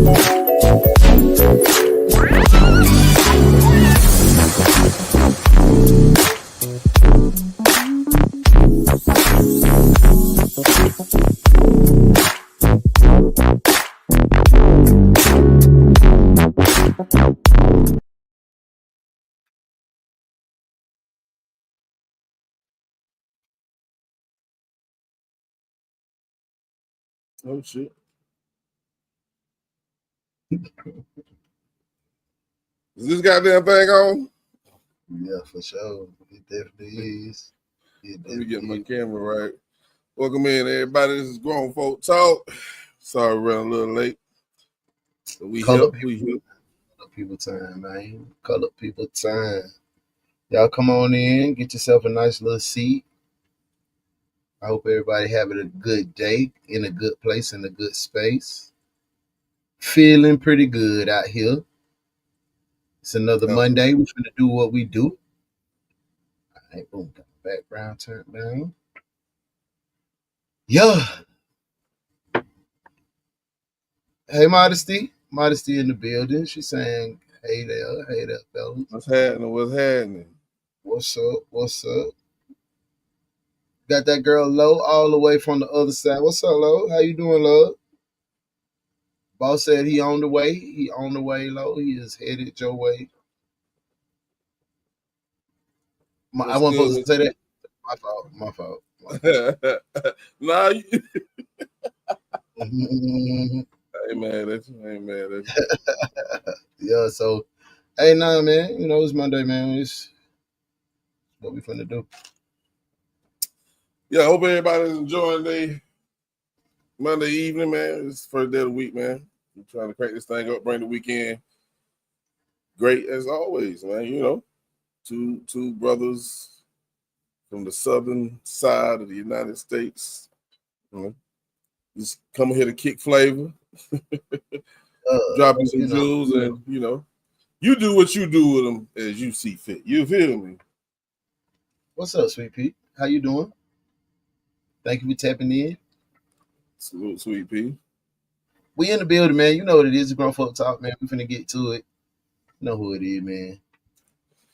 Oh shit. Is this goddamn thing on? Yeah, for sure. It definitely is. Let me get my camera right. Welcome in, everybody. This is Grown Folk Talk. Sorry, we're running a little late. But we here. We here. Color people time, man. Color people time. Y'all come on in. Get yourself a nice little seat. I hope everybody having a good day, in a good place, in a good space. Feeling pretty good out here. It's another Monday. We're going to do what we do. All right, boom. Got the background turned down. Yeah. Hey, Modesty. Modesty in the building. She's saying, hey there, fellas. What's happening? What's happening? What's up? What's up? Got that girl Lo all the way from the other side. What's up, Lo? How you doing, Lo? Boss said he on the way. He on the way, Lo. He is headed your way. I wasn't supposed to say that. My fault. Nah, Hey man, yeah, so hey nah man, you know it's Monday, man. It's what we finna do. Yeah, I hope everybody's enjoying the Monday evening, man. It's the first day of the week, man. We're trying to crank this thing up, bring the weekend great as always, man. You know, two brothers from the southern side of the United States. You know, just coming here to kick flavor, dropping some jewels, and you know, you do what you do with them as you see fit. You feel me? What's up, Sweet Pete? How you doing? Thank you for tapping in. Salute, Sweet Pea. We in the building, man. You know what it is. The Grown Folk Talk, man. We finna get to it. You know who it is, man.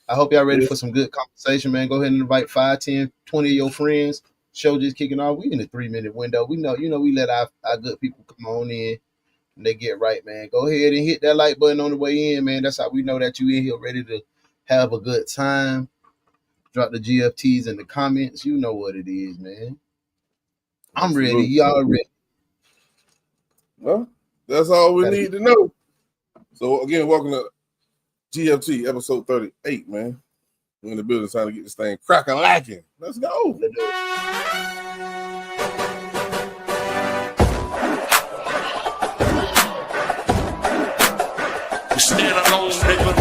I hope y'all ready for some good conversation, man. Go ahead and invite 5, 10, 20 of your friends. Show just kicking off. We in a 3-minute window. We know, we let our good people come on in and they get right, man. Go ahead and hit that like button on the way in, man. That's how we know that you in here ready to have a good time. Drop the GFTs in the comments. You know what it is, man. I'm ready. Y'all ready? Well, that's all we need to know. So again, welcome to GFT episode 38, man. We're in the building trying to get this thing crack-a-lacking. Let's go. Let's do it. You stand alone, nigga.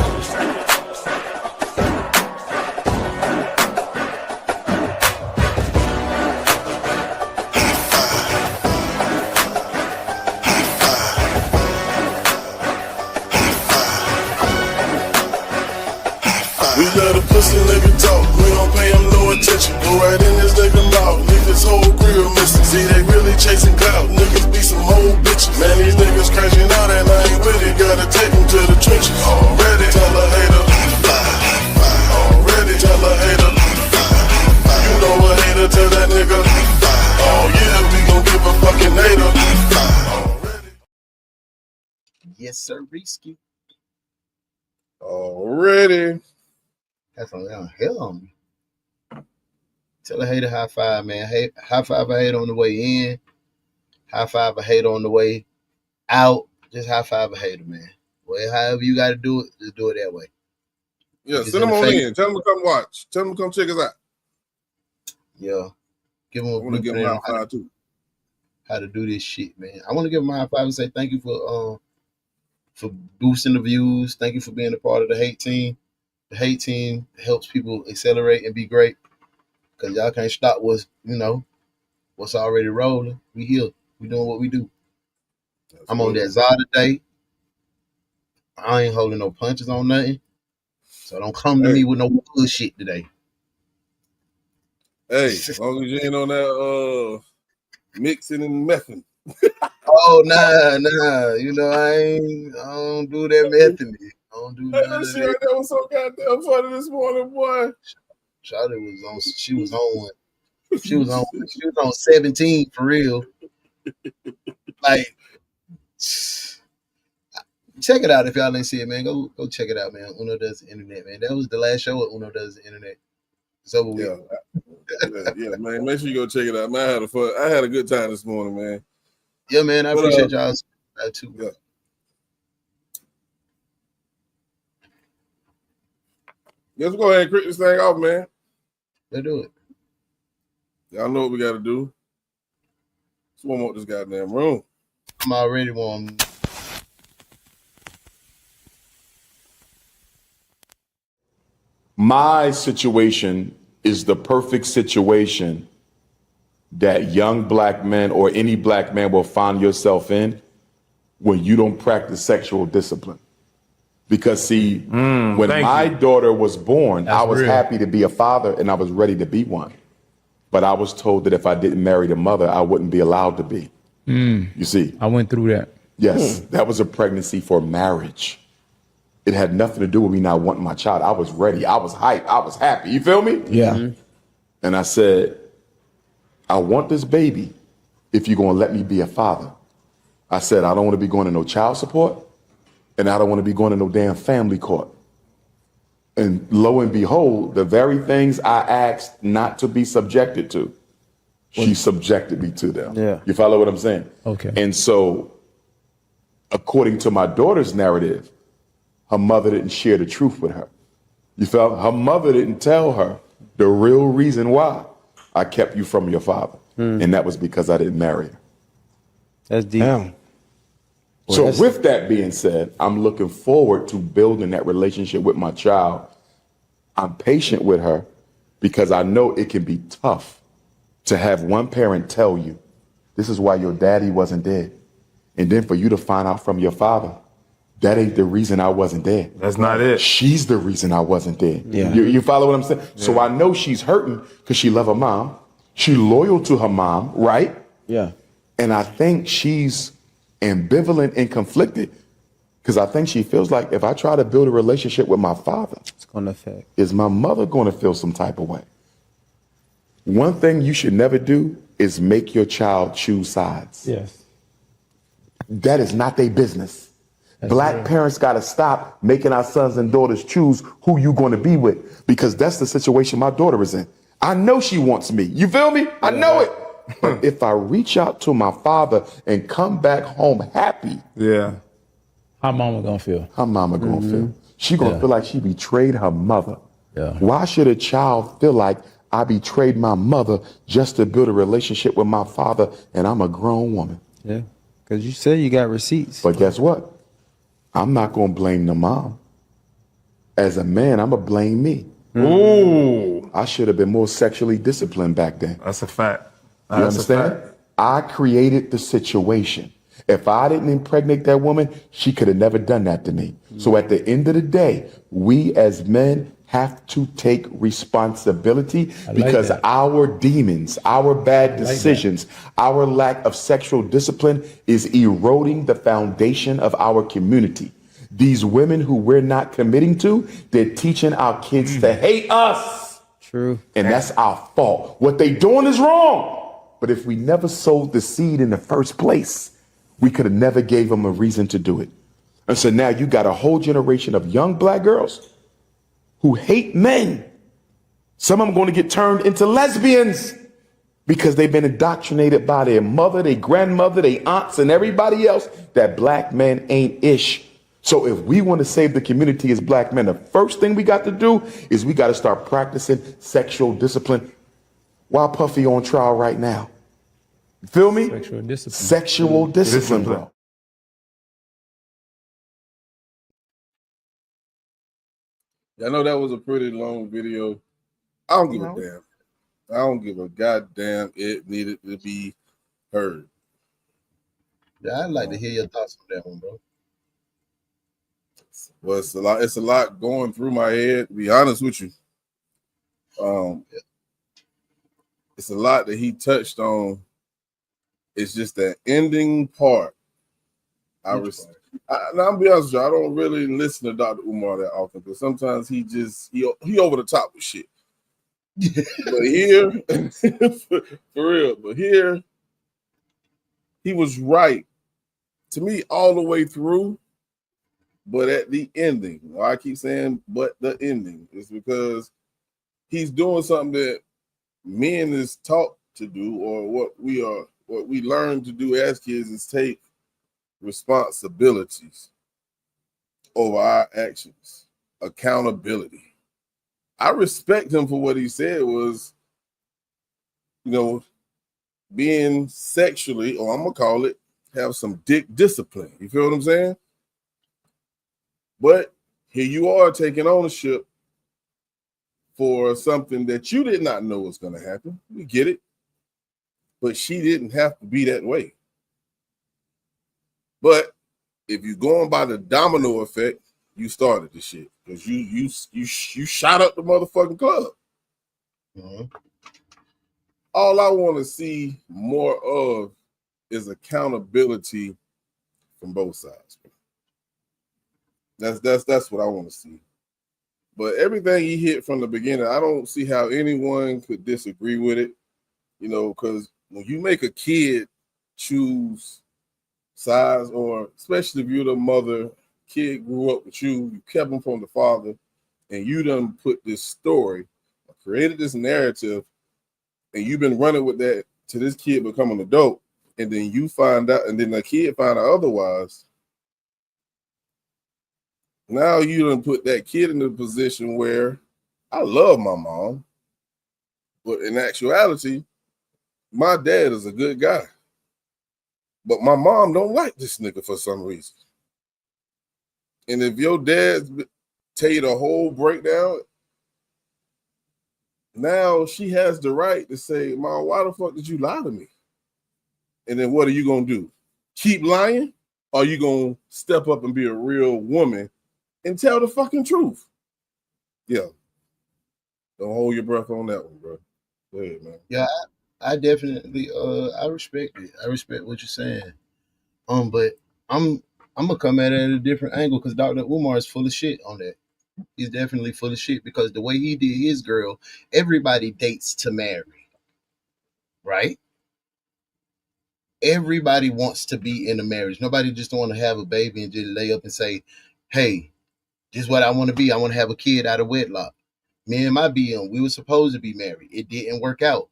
We let a pussy nigga talk, we don't pay him no attention. Go right in this nigga mouth, leave his whole grill missing. See, they really chasing clout, niggas be some whole bitches. Man, these niggas crashing out and I ain't with it. Gotta take them to the trenches. Already tell a hater, already tell a hater. You know a hater, tell that nigga. Oh yeah, we gon' give a fucking hater. Already. Yes, sir, Risky. Already. That's on hell on me. Tell a hater high five, man. Hey, high five a hater on the way in. High five a hater on the way out. Just high five a hater, man. Well, however you got to do it, just do it that way. Yeah, send them on in. Tell them to come watch. Tell them to come check us out. Yeah. Give them a want to give them a high five, too. How to do this shit, man. I want to give them a high five and say thank you for boosting the views. Thank you for being a part of the hate team. The hate team helps people accelerate and be great because y'all can't stop what's already rolling. We here. We doing what we do. I'm on that Zah today. I ain't holding no punches on nothing. So don't come to me with no bullshit today. Hey, as long as you ain't on that mixing and messing. Oh nah. You know I don't do that method. I don't do none That of shit that. right there was so goddamn funny this morning, boy. Shawty was on. She was on one. She was on 17 for real. Like, check it out if y'all ain't see it, man. Go check it out, man. Uno Does the Internet, man. That was the last show at Uno Does the Internet. It's over with. Yeah, man. Make sure you go check it out, man. I had a good time this morning, man. Yeah, man. I appreciate y'all too. Yeah. Let's go ahead and kick this thing off, man. Let's do it. Y'all know what we got to do. Let's warm up this goddamn room. I'm already warm. My situation is the perfect situation that young black men or any black man will find yourself in when you don't practice sexual discipline. Because see, when my daughter was born, I was happy to be a father and I was ready to be one. But I was told that if I didn't marry the mother, I wouldn't be allowed to be. You see? I went through that. Yes, that was a pregnancy for marriage. It had nothing to do with me not wanting my child. I was ready. I was hyped. I was happy. You feel me? Yeah. And I said, I want this baby if you're going to let me be a father. I said, I don't want to be going to no child support and I don't want to be going to no damn family court. And lo and behold, the very things I asked not to be subjected to, she subjected me to them. Yeah. You follow what I'm saying? Okay. And so, according to my daughter's narrative, her mother didn't share the truth with her. You felt her mother didn't tell her the real reason why I kept you from your father. And that was because I didn't marry her. That's deep. Damn. So with that being said, I'm looking forward to building that relationship with my child. I'm patient with her because I know it can be tough to have one parent tell you, this is why your daddy wasn't there. And then for you to find out from your father, that ain't the reason I wasn't there. That's not it. She's the reason I wasn't there. Yeah. You follow what I'm saying? Yeah. So I know she's hurting because she love her mom. She loyal to her mom, right? Yeah. And I think she's ambivalent and conflicted because I think she feels like if I try to build a relationship with my father, It's going to affect. is my mother going to feel some type of way? One thing you should never do is make your child choose sides. Yes. That is not their business. Black parents got to stop making our sons and daughters choose who you going to be with because that's the situation my daughter is in. I know she wants me. You feel me? I know it. But if I reach out to my father and come back home happy, How mama gonna feel? how mama gonna feel? She gonna feel like she betrayed her mother. Yeah. Why should a child feel like I betrayed my mother just to build a relationship with my father and I'm a grown woman? Yeah. Because you said you got receipts. But guess what? I'm not gonna blame the mom. As a man, I'm gonna blame me. Ooh, I should have been more sexually disciplined back then. that's a fact. You That's a understand? fact. I created the situation. If I didn't impregnate that woman, she could have never done that to me. So at the end of the day, we as men have to take responsibility because that. our demons, our bad decisions, our lack of sexual discipline is eroding the foundation of our community. These women who we're not committing to, they're teaching our kids to hate us. True. And that's our fault. What they doing is wrong. But if we never sowed the seed in the first place, we could have never gave them a reason to do it. And so now you got a whole generation of young black girls who hate men. Some of them going to get turned into lesbians because they've been indoctrinated by their mother, their grandmother, their aunts, and everybody else that black men ain't ish. So if we want to save the community as black men, the first thing we got to do is we got to start practicing sexual discipline. Why Puffy on trial right now? You feel me? Sexual discipline. Sexual discipline, bro. I know that was a pretty long video. I don't give a damn. I don't give a goddamn. It needed to be heard. Yeah, I'd like to hear your thoughts on that one, bro. Well, it's a lot. It's a lot going through my head. To be honest with you, it's a lot that he touched on It's just that ending part. Now, I'm gonna be honest with you, I don't really listen to Dr. Umar that often because sometimes he over the top with shit. But here, for real, but here, he was right to me all the way through. But at the ending, why I keep saying but the ending is because he's doing something that men is taught to do, or what we learn to do as kids is take responsibilities over our actions, accountability. I respect him for what he said was, being sexually, or I'm gonna call it, have some dick discipline. You feel what I'm saying? But here you are taking ownership for something that you did not know was gonna happen. We get it. But she didn't have to be that way. But if you're going by the domino effect, you started the shit because you shot up the motherfucking club. Mm-hmm. All I want to see more of is accountability from both sides. That's what I want to see. But everything he hit from the beginning, I don't see how anyone could disagree with it. Because when you make a kid choose sides, or especially if you're the mother, kid grew up with you kept him from the father, and you done put this story, created this narrative, and you've been running with that to this kid become an adult, and then you find out, and then the kid find out otherwise. Now you done put that kid in a position where I love my mom, but in actuality, my dad is a good guy. But my mom don't like this nigga for some reason. And if your dad tell you the whole breakdown, now she has the right to say, Mom, why the fuck did you lie to me? And then what are you going to do? Keep lying? Or are you going to step up and be a real woman and tell the fucking truth? Yeah. Don't hold your breath on that one, bro. Go ahead, man. Yeah, I definitely I respect it. I respect what you're saying. But I'm gonna come at it at a different angle because Dr. Umar is full of shit on that. He's definitely full of shit because the way he did his girl, everybody dates to marry, right? Everybody wants to be in a marriage. Nobody just want to have a baby and just lay up and say, hey, this is what I want to be. I want to have a kid out of wedlock. Me and my BM, we were supposed to be married. It didn't work out.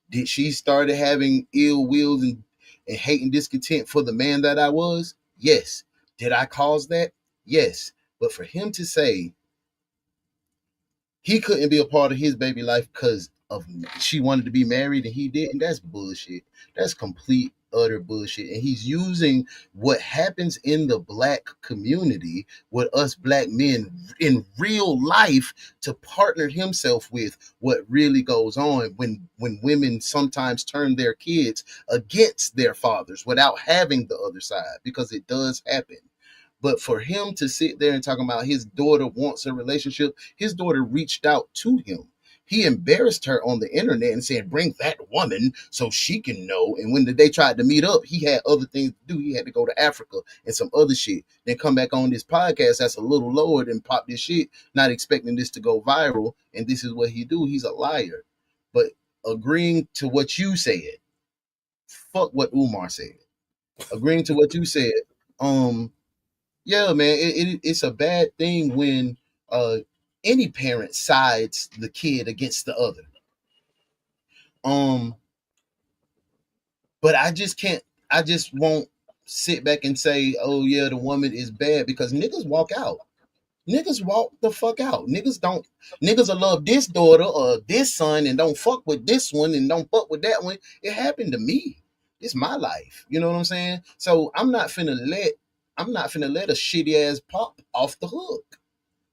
Did she started having ill wills and hate and discontent for the man that I was? Yes. Did I cause that? Yes. But for him to say he couldn't be a part of his baby life because of she wanted to be married and he didn't, that's bullshit. That's complete utter bullshit. And he's using what happens in the black community with us black men in real life to partner himself with what really goes on when women sometimes turn their kids against their fathers without having the other side, because it does happen. But for him to sit there and talk about his daughter wants a relationship, his daughter reached out to him. He embarrassed her on the internet and said, bring that woman so she can know. And when they tried to meet up, he had other things to do. He had to go to Africa and some other shit. Then come back on this podcast that's a little lower than pop this shit, not expecting this to go viral. And this is what he do. He's a liar. But agreeing to what you said, fuck what Umar said. Agreeing to what you said, yeah, man, it's a bad thing when any parent sides the kid against the other. But I just won't sit back and say, oh yeah, the woman is bad, because niggas walk out. Niggas walk the fuck out. Niggas will love this daughter or this son and don't fuck with this one and don't fuck with that one. It happened to me. It's my life. You know what I'm saying? So I'm not finna let a shitty ass pop off the hook.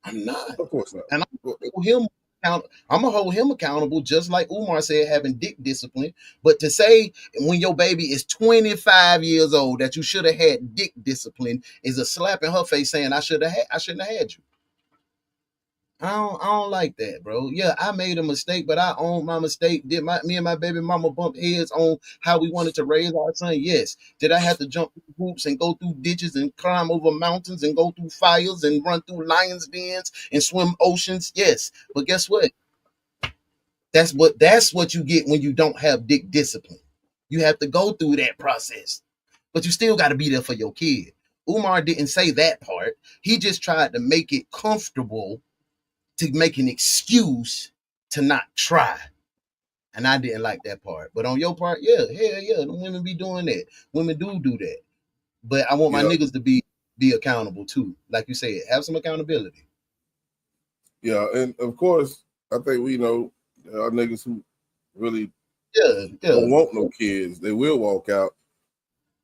I'm not. Of course not. And I'm gonna hold him accountable, just like Umar said, having dick discipline. But to say when your baby is 25 years old that you should have had dick discipline is a slap in her face saying I shouldn't have had you. I don't like that, bro. Yeah, I made a mistake, but I own my mistake. Did me and my baby mama bump heads on how we wanted to raise our son? Yes. Did I have to jump through hoops and go through ditches and climb over mountains and go through fires and run through lions' dens and swim oceans? Yes. But guess what? That's what you get when you don't have dick discipline. You have to go through that process, but you still got to be there for your kid. Umar didn't say that part. He just tried to make it comfortable to make an excuse to not try. And I didn't like that part. But on your part, yeah, hell yeah, the women be doing that. Women do that. But I want my niggas to be accountable too. Like you said, have some accountability. Yeah, and of course, I think we know there are niggas who really don't want no kids. They will walk out.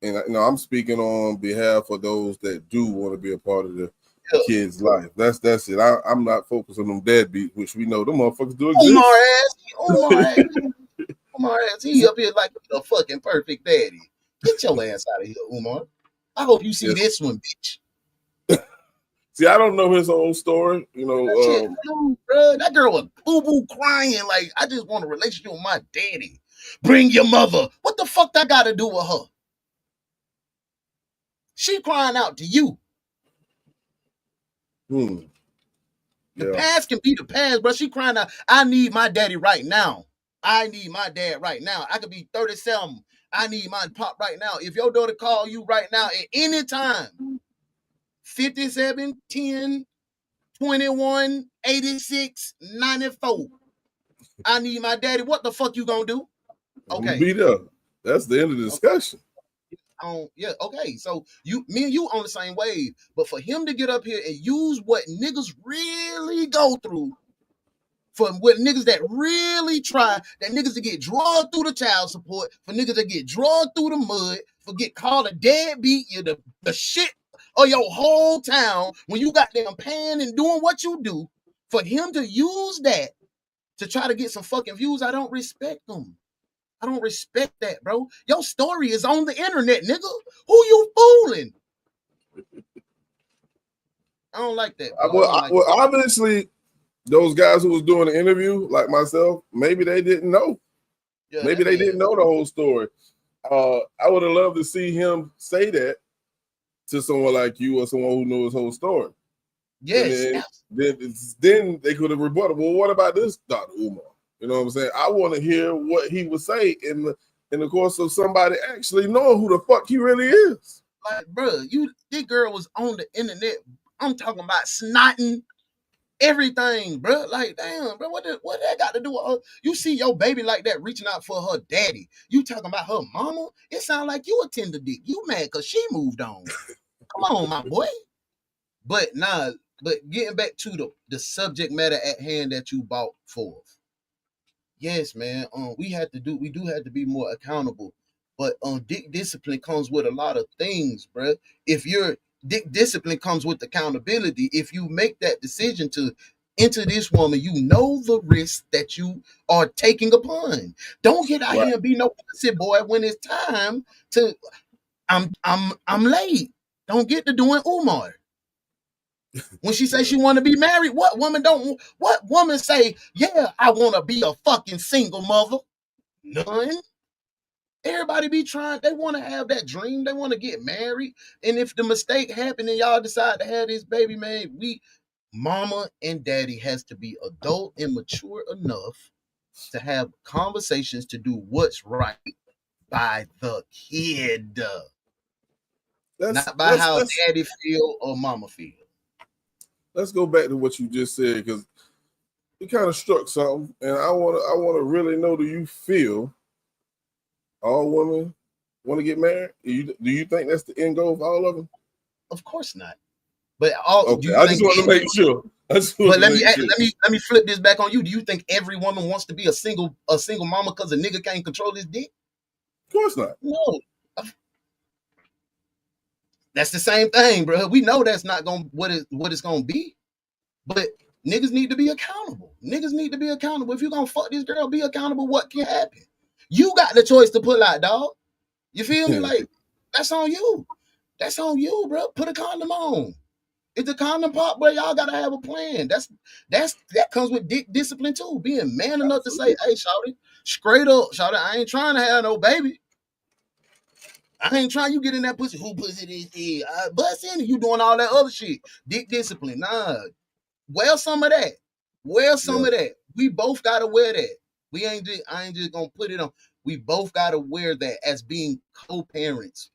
And I'm speaking on behalf of those that do want to be a part of the kid's life. That's it. I'm not focused on them deadbeats, which we know them motherfuckers do exist. Umar ass, he up here like a fucking perfect daddy. Get your ass out of here, Umar. I hope you see this one, bitch. See, I don't know his whole story. You know, bro, that girl was boo-boo crying like, I just want a relationship with my daddy. Bring your mother. What the fuck that got to do with her? She crying out to you. The past can be the past, bro. She crying out, I need my daddy right now. I need my dad right now. I could be 37. I need my pop right now. If your daughter call you right now at any time, 57, 10, 21, 86, 94, I need my daddy. What the fuck you gonna do? Okay. Be there. That's the end of the discussion. Yeah, okay. So me and you on the same wave, but for him to get up here and use what niggas really go through, for what niggas that really try, that niggas that get dragged through the child support, for niggas that get dragged through the mud, for get called a deadbeat, you're the shit of your whole town when you got them paying and doing what you do, for him to use that to try to get some fucking views, I don't respect them. I don't respect that, bro. Your story is on the internet, nigga. Who you fooling? I don't like that. Obviously, those guys who was doing the interview, like myself, maybe they didn't know. Yeah, maybe they didn't know the whole story. I would have loved to see him say that to someone like you or someone who knew his whole story. Yes. Then they could have rebutted. Well, what about this, Dr. Umar? You know what I'm saying? I want to hear what he would say in the course of somebody actually knowing who the fuck he really is. Like, bro, this girl was on the internet. I'm talking about snotting everything, bro. Like, damn, bro, what that got to do with her? You see your baby like that reaching out for her daddy. You talking about her mama? It sounds like you a tender dick. You mad because she moved on. Come on, my boy. But getting back to the subject matter at hand that you brought forth. Yes, man. We do have to be more accountable. But dick discipline comes with a lot of things, bro. If your dick discipline comes with accountability, if you make that decision to enter this woman, you know the risk that you are taking upon. Don't get out here and be no pussy boy when it's time to. I'm late. Don't get to doing Umar. When she says she want to be married, what woman say, yeah, I want to be a fucking single mother? None. Everybody be trying, they want to have that dream, they want to get married. And if the mistake happened and y'all decide to have this baby, man, mama and daddy has to be adult and mature enough to have conversations to do what's right by the kid. Not by how daddy feel or mama feel. Let's go back to what you just said, because it kind of struck something, and I want to really know, do you feel all women want to get married? Do you think that's the end goal for all of them? Of course not. But okay, I just want to make sure. But let me flip this back on you. Do you think every woman wants to be a single mama because a nigga can't control his dick? Of course not. No. That's the same thing, bro. We know that's not what it's gonna be. But niggas need to be accountable. Niggas need to be accountable. If you're gonna fuck this girl, be accountable what can happen. You got the choice to pull out, dog. You feel me? Like, that's on you. That's on you, bro. Put a condom on. If the condom pop, boy, y'all gotta have a plan. That comes with dick discipline too. Being man enough to say, hey, shawty, straight up, shawty, I ain't trying to have no baby. I ain't trying you get in that pussy. Who pussy this is? Bust in, you doing all that other shit. Dick discipline. Nah. Wear some of that. Wear some of that. We both gotta wear that. I ain't just gonna put it on. We both gotta wear that as being co-parents.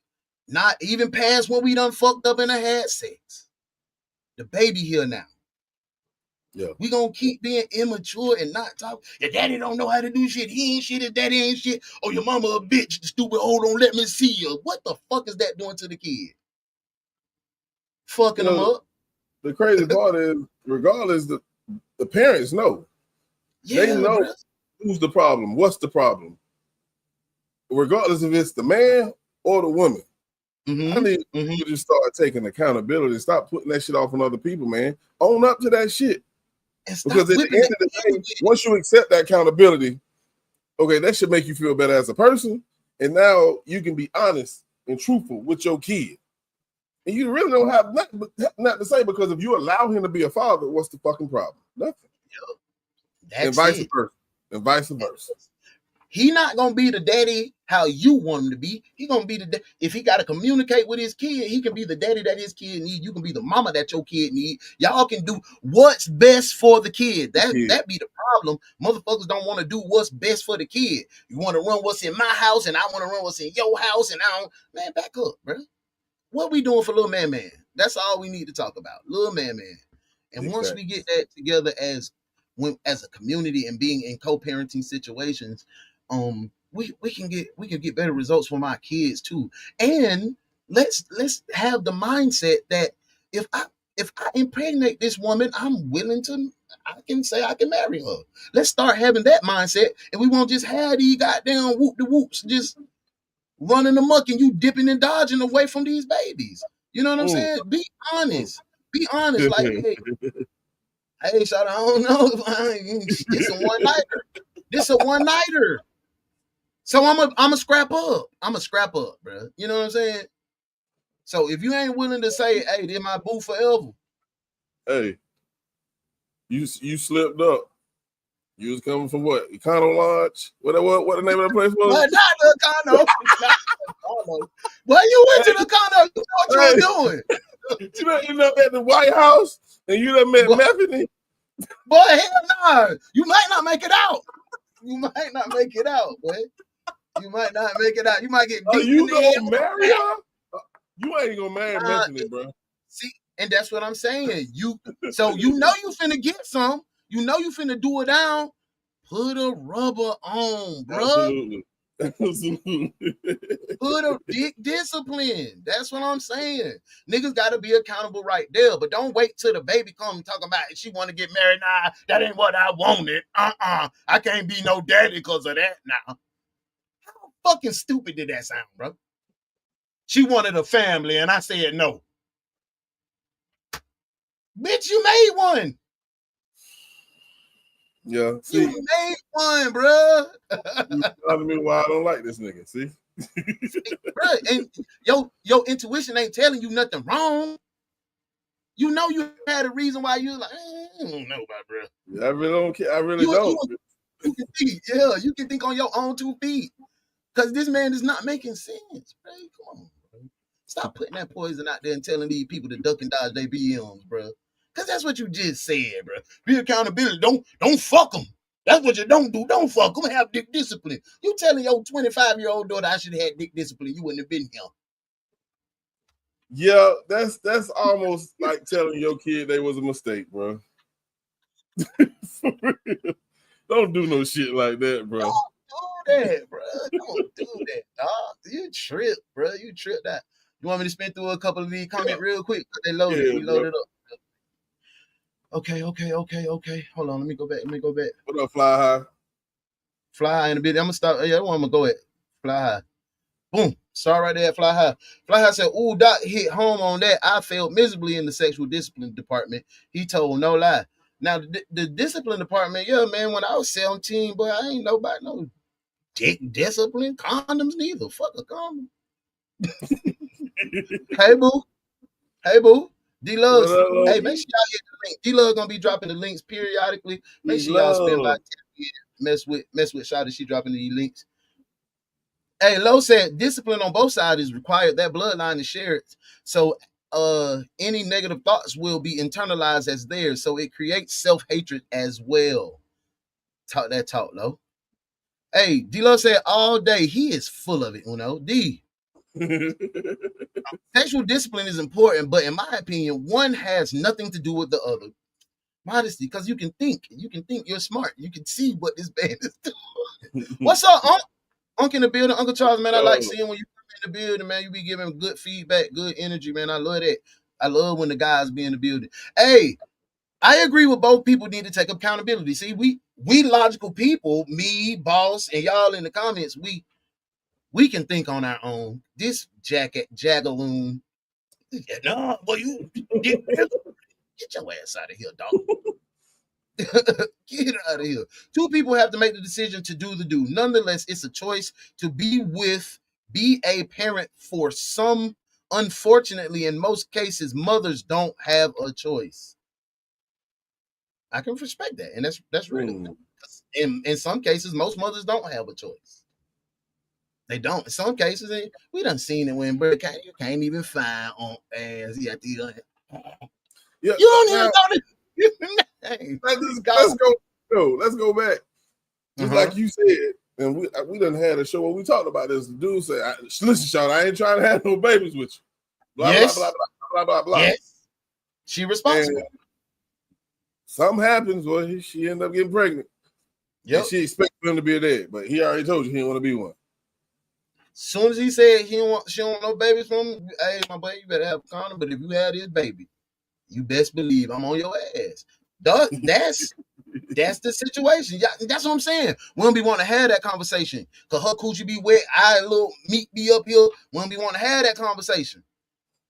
Not even past when we done fucked up and I had sex. The baby here now. Yeah. We gonna keep being immature and not talk. Your daddy don't know how to do shit. He ain't shit. His daddy ain't shit. Oh, your mama a bitch. Stupid. Hold on, let me see you. What the fuck is that doing to the kid? Fucking them up. The crazy part is, regardless, the parents know. Yeah, they know who's the problem. What's the problem? Regardless if it's the man or the woman. I need you to start taking accountability. Stop putting that shit off on other people, man. Own up to that shit. Because at the end of the day, once you accept that accountability, okay, that should make you feel better as a person. And now you can be honest and truthful with your kid. And you really don't have nothing to say, because if you allow him to be a father, what's the fucking problem? Nothing. And vice versa. He not gonna be the daddy how you want him to be. He gonna be the if he gotta communicate with his kid, he can be the daddy that his kid need. You can be the mama that your kid need. Y'all can do what's best for the kid. That be the problem. Motherfuckers don't want to do what's best for the kid. You want to run what's in my house, and I want to run what's in your house, and I don't. Man, back up, bro. What we doing for little man? That's all we need to talk about. Little man. And once we get that together as a community and being in co-parenting situations, we can get better results for my kids too. And let's have the mindset that if I impregnate this woman, I'm willing to. I can say I can marry her. Let's start having that mindset, and we won't just have these goddamn whoop de whoops just running amok and you dipping and dodging away from these babies. You know what I'm saying? Be honest. Be honest. Like, hey, shawty, I don't know if this a one-nighter. This a one-nighter. So I'm a scrap up. I'm a scrap up, bro. You know what I'm saying? So if you ain't willing to say, hey, this my boo forever. Hey, you slipped up. You was coming from what? Econo Lodge? What the name of the place was? Not the Econo. Well, you went to the Econo. You know what you were doing. You done ended up at the White House and you done met Methany. Boy, hell no. You might not make it out. You might not make it out, boy. You might not make it out. You might get deep you gonna marry her? You ain't gonna marry Methany, bro. See, and that's what I'm saying. You finna get some. You know you finna do it down. Put a rubber on, bro. Absolutely. Put a dick discipline. That's what I'm saying. Niggas gotta be accountable right there. But don't wait till the baby come and talk about it. She want to get married. Nah, that ain't what I wanted. I can't be no daddy because of that now. How fucking stupid did that sound, bro? She wanted a family and I said no. Bitch, you made one. Yeah, see, you made one, bro. You telling me why I don't like this nigga, see? Bro, and your intuition ain't telling you nothing wrong. You know you had a reason why you're like, I don't know about, bro. Yeah, I really don't care. I really don't. You can think, you can think on your own 2 feet. Because this man is not making sense, bro. Come on, bro. Stop putting that poison out there and telling these people to duck and dodge their BMs, bro. Because that's what you just said, bro. Be accountability. Don't fuck them. That's what you don't do. Don't fuck them. Have dick discipline. You telling your 25-year-old daughter I should have had dick discipline. You wouldn't have been here. Yeah, that's almost like telling your kid they was a mistake, bro. For real. Don't do no shit like that, bro. Don't do that, bro. Don't do that, dog. You trip, bro. You trip that. You want me to spin through a couple of these comments real quick? They loaded. We loaded up. Okay. Hold on. Let me go back. What up, Fly High? Fly High in a bit. I'm gonna start. Yeah, I'm gonna go at Fly High. Boom. Start right there at Fly High. Fly High said, "Ooh, Doc hit home on that. I failed miserably in the sexual discipline department." He told no lie. Now the discipline department, yeah, man. When I was 17, boy, I ain't know about no dick discipline, condoms neither. Fuck a condom. Hey boo. D-Love, What up, hey, Loki? make sure y'all hit the link. D-Love gonna be dropping the links periodically. Make sure y'all spend about 10 minutes mess with Shawty. She dropping these links. Hey, Lo said discipline on both sides is required. That bloodline is shared. So any negative thoughts will be internalized as theirs. So it creates self-hatred as well. Talk that talk, Lo. Hey, D-Lo said all day he is full of it, D. Sexual discipline is important, but in my opinion, one has nothing to do with the other. Modesty, because you can think you're smart. You can see what this band is doing. What's up, Unc in the building? Uncle Charles, man, I like seeing when you come in the building, man. You be giving good feedback, good energy, man. I love that. I love when the guys be in the building. Hey, I agree with both people need to take accountability. See, we logical people, me, boss, and y'all in the comments, we can think on our own. This jagaloon. No, well, you get your ass out of here, dog. Get out of here. Two people have to make the decision to do the do. Nonetheless, it's a choice to be a parent for some. Unfortunately, in most cases, mothers don't have a choice. I can respect that, and that's real. In some cases, most mothers don't have a choice. They don't. In some cases, we done seen it when you can't even find on ass. You don't even know that. Let's go back. Just like you said, and we done had a show where we talked about this. The dude said, "Listen, Sean, I ain't trying to have no babies with you." Blah blah blah blah blah blah. Yes, she responsible. And something happens, boy. She ended up getting pregnant. Yep. And she expected him to be a dad, but he already told you he didn't want to be one. Soon as he said she don't want no babies from him, hey, my boy, you better have a condom. But if you have this baby, you best believe I'm on your ass. That's the situation. That's what I'm saying. We don't be want to have that conversation. Cause her coochie be wet, little meat be up here. We don't be want to have that conversation.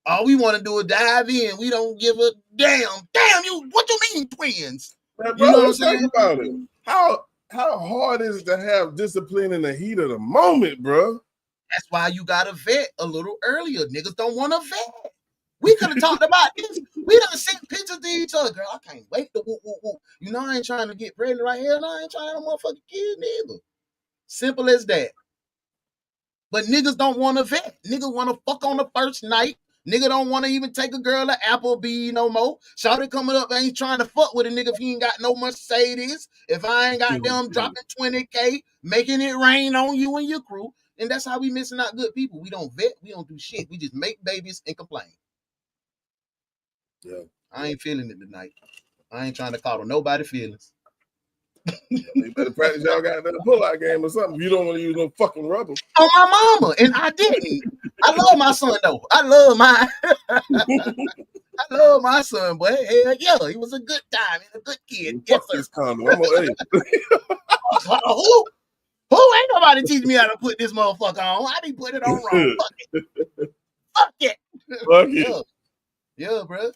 All we want to do is dive in. We don't give a damn. Damn you! What you mean, twins? Man, bro, you know what I'm saying about it? How hard is it to have discipline in the heat of the moment, bro? That's why you gotta vet a little earlier. Niggas don't want to vet. We could have talked about this. We done sent pictures to each other. Girl, I can't wait to whoop, whoop, whoop. You know, I ain't trying to get pregnant right here. No, I ain't trying to have a motherfucking kid neither. Simple as that. But niggas don't want to vet. Niggas want to fuck on the first night. Nigga don't want to even take a girl to Applebee no more. Shawty coming up ain't trying to fuck with a nigga if he ain't got no Mercedes. If I ain't got them dropping 20K, making it rain on you and your crew. And that's how we missing out good people. We don't vet. We don't do shit. We just make babies and complain. Yeah. I ain't feeling it tonight. I ain't trying to coddle nobody's feelings. You better practice y'all got another pull-out game or something. You don't want to use no fucking rubber. On my mama, and I didn't. I love my son though. I love my son, boy. Hell yeah, he was a good time. He's a good kid. Fuck this condom. I'm gonna Who ain't nobody teach me how to put this motherfucker on? I be putting it on wrong. Fuck it. Fuck it. Yeah, bro.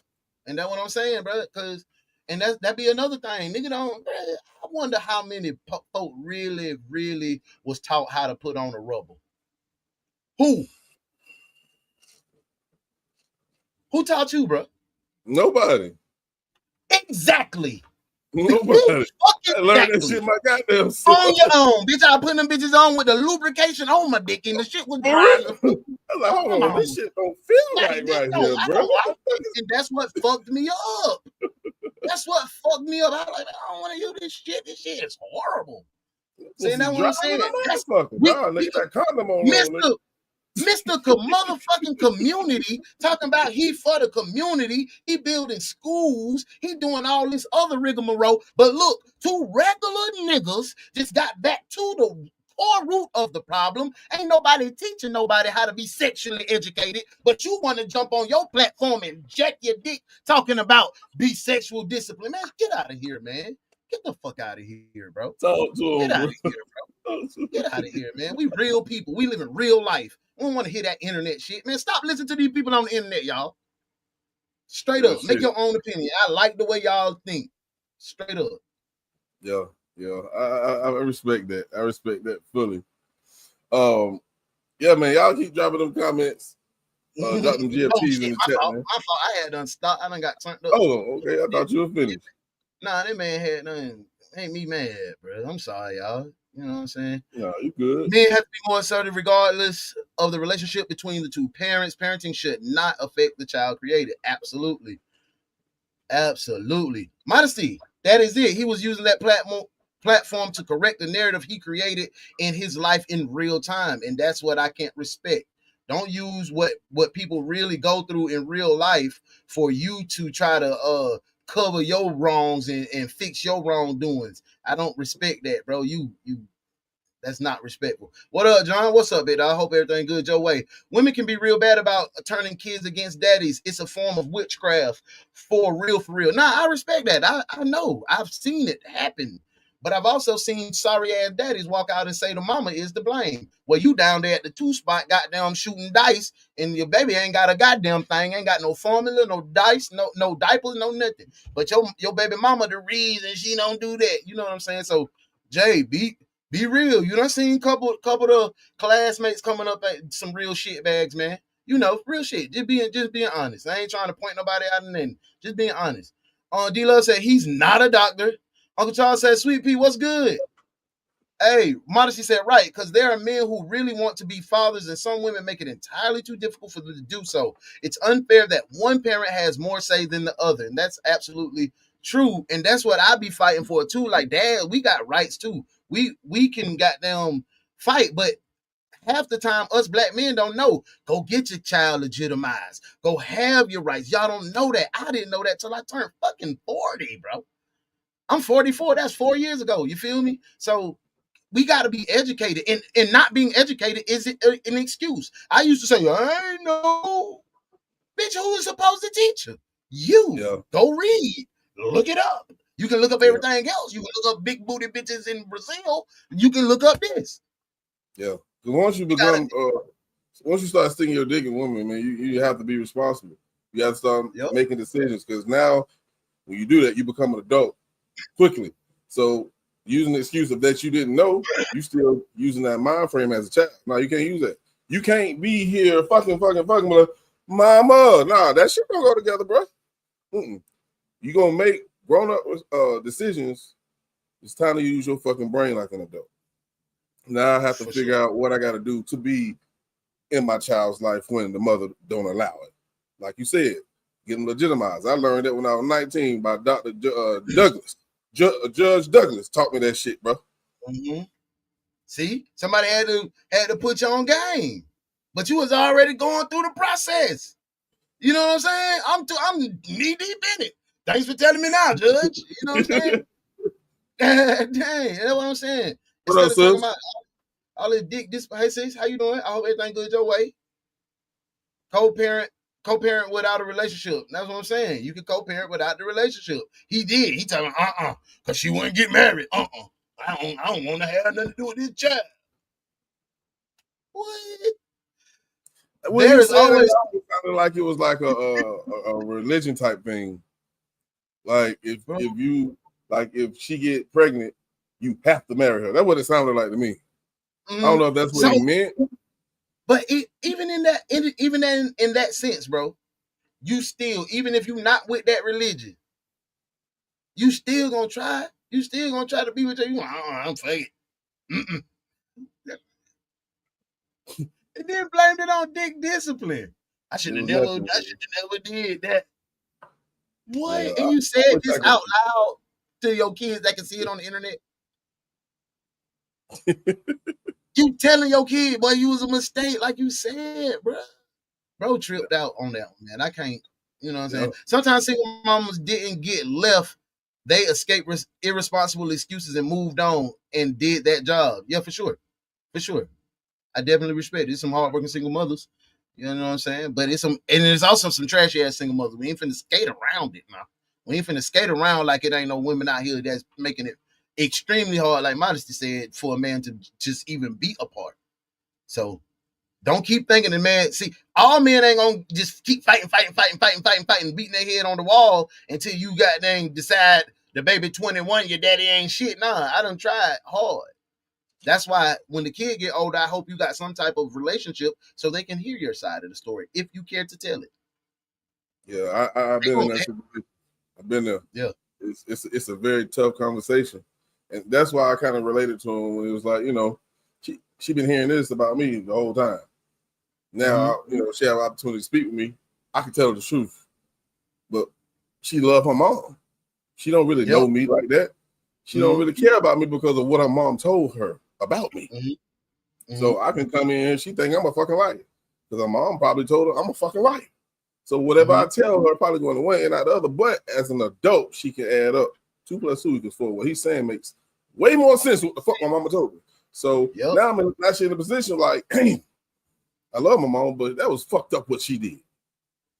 And that's what I'm saying, bro. Cause that be another thing. Nigga don't, bro, I wonder how many folk really, really was taught how to put on a rubber. Who taught you, bro? Nobody. Exactly. Nobody. I learned that shit my goddamn self. On your own, bitch. I put them bitches on with the lubrication on my dick, and the shit was dry. I was like, hold on, this shit don't feel right here, bro. And that's what fucked me up. That's what fucked me up. I was like, I don't want to use this shit. This shit is horrible. See, that's what I'm saying. That's that condom on, Mr. Motherfucking community talking about he for the community. He building schools. He doing all this other rigmarole. But look, two regular niggas just got back to the core root of the problem. Ain't nobody teaching nobody how to be sexually educated. But you want to jump on your platform and jack your dick talking about be sexual discipline. Man, get out of here, man. Get the fuck out of here, bro. Get out of here, bro. Get out of here, man. We real people. We live in real life. We don't want to hear that internet shit, man. Stop listening to these people on the internet, y'all. Straight up. Make your own opinion. I like the way y'all think. Straight up. Yeah. I respect that. I respect that fully. Yeah, man. Y'all keep dropping them comments. Drop them GFTs Oh shit, in the my chat, fault. man. My fault. I had done stopped. I done got turned up. Oh, okay. I thought you were finished. Nah, that man had nothing. Ain't me mad, bro. I'm sorry, y'all. You know what I'm saying? No, you good. Men have to be more assertive regardless of the relationship between the two parents. Parenting should not affect the child created. Absolutely. Absolutely. Modesty. That is it. He was using that platform to correct the narrative he created in his life in real time. And that's what I can't respect. Don't use what people really go through in real life for you to try to cover your wrongs and fix your wrongdoings. I don't respect that, bro. You that's not respectful. What up, John? What's up, bitch? I hope everything good your way. Women can be real bad about turning kids against daddies. It's a form of witchcraft for real, for real. Nah, I respect that. I know. I've seen it happen. But I've also seen sorry ass daddies walk out and say the mama is to blame. Well, you down there at the 2 spot, goddamn shooting dice, and your baby ain't got a goddamn thing, ain't got no formula, no dice, no diapers, no nothing. But your baby mama the reason she don't do that. You know what I'm saying? So, Jay, be real. You done seen couple of classmates coming up at some real shit bags, man. You know, real shit. Just being honest. I ain't trying to point nobody out and then just being honest. D-Love said he's not a doctor. Uncle Charles said, Sweet Pea, what's good? Hey, Modesty said right, because there are men who really want to be fathers, and some women make it entirely too difficult for them to do so. It's unfair that one parent has more say than the other, and that's absolutely true. And that's what I be fighting for too. Like, Dad, we got rights too. We can goddamn fight, but half the time us black men don't know. Go get your child legitimized. Go have your rights. Y'all don't know that. I didn't know that till I turned fucking 40, bro. I'm 44. That's 4 years ago. You feel me? So we got to be educated, and not being educated is an excuse. I used to say, I know, bitch, who is supposed to teach you? You. Yeah. Go read. Look it up. You can look up everything else. You can look up big booty bitches in Brazil. You can look up this. Yeah. Because once you become, once you start sticking your dick in women, man, you have to be responsible. You have to start making decisions, because now when you do that, you become an adult quickly. So using the excuse of that you didn't know, you still using that mind frame as a child. No, you can't use that. You can't be here fucking, like, mama. Nah, that shit don't go together, bro. You gonna make grown-up decisions. It's time to use your fucking brain like an adult. Now I have to figure out what I got to do to be in my child's life when the mother don't allow it. Like you said, getting legitimized. I learned that when I was 19 by Dr. Douglas. Judge Douglas taught me that shit, bro. Mm-hmm. See, somebody had to put you on game, but you was already going through the process. You know what I'm saying? I'm knee deep in it. Thanks for telling me now, Judge. You know what I'm saying? Dang, that's what I'm saying. What Instead up, of talking about all this dick, hey sis, how you doing? I hope everything good your way. Co-parent without a relationship. That's what I'm saying. You can co-parent without the relationship. He did. He told me, because she wouldn't get married. I don't want to have nothing to do with this child. What? When there you is said always it sounded like it was like a religion type thing. Like if she get pregnant, you have to marry her. That's what it sounded like to me. I don't know if that's what he meant. But even in that sense, bro, you still, even if you're not with that religion, you still gonna try. You still gonna try to be with her. I'm fake. And then blamed it on dick discipline. I should have never did that. What? Yeah, and you said this out loud to your kids that can see it on the internet? You telling your kid, boy, you was a mistake, like you said, bro. Bro tripped out on that one, man. I can't, you know what I'm saying? Sometimes single mamas didn't get left. They escaped irresponsible excuses and moved on and did that job. Yeah, for sure. For sure. I definitely respect it. There's some hardworking single mothers. You know what I'm saying? But there's also some trashy ass single mothers. We ain't finna skate around it now. We ain't finna skate around like it ain't no women out here that's making it extremely hard, like Modesty said, for a man to just even be a part. So don't keep thinking the man. See, all men ain't gonna just keep fighting, beating their head on the wall until you goddamn decide the baby 21, your daddy ain't shit. Nah, I done tried hard. That's why when the kid get older, I hope you got some type of relationship so they can hear your side of the story if you care to tell it. Yeah, I've been in that situation. I've been there. Yeah. It's a very tough conversation. And that's why I kind of related to him when it was like, she been hearing this about me the whole time. Now, she have an opportunity to speak with me. I can tell her the truth. But she love her mom. She don't really know me like that. She don't really care about me because of what her mom told her about me. So I can come in and she think I'm a fucking liar. Because her mom probably told her I'm a fucking liar. So whatever I tell her, probably going to win and not the other. But as an adult, she can add up 2 + 2 = 4. What he's saying makes way more sense what the fuck my mama told me. So now I'm actually in a position like, I love my mom, but that was fucked up what she did.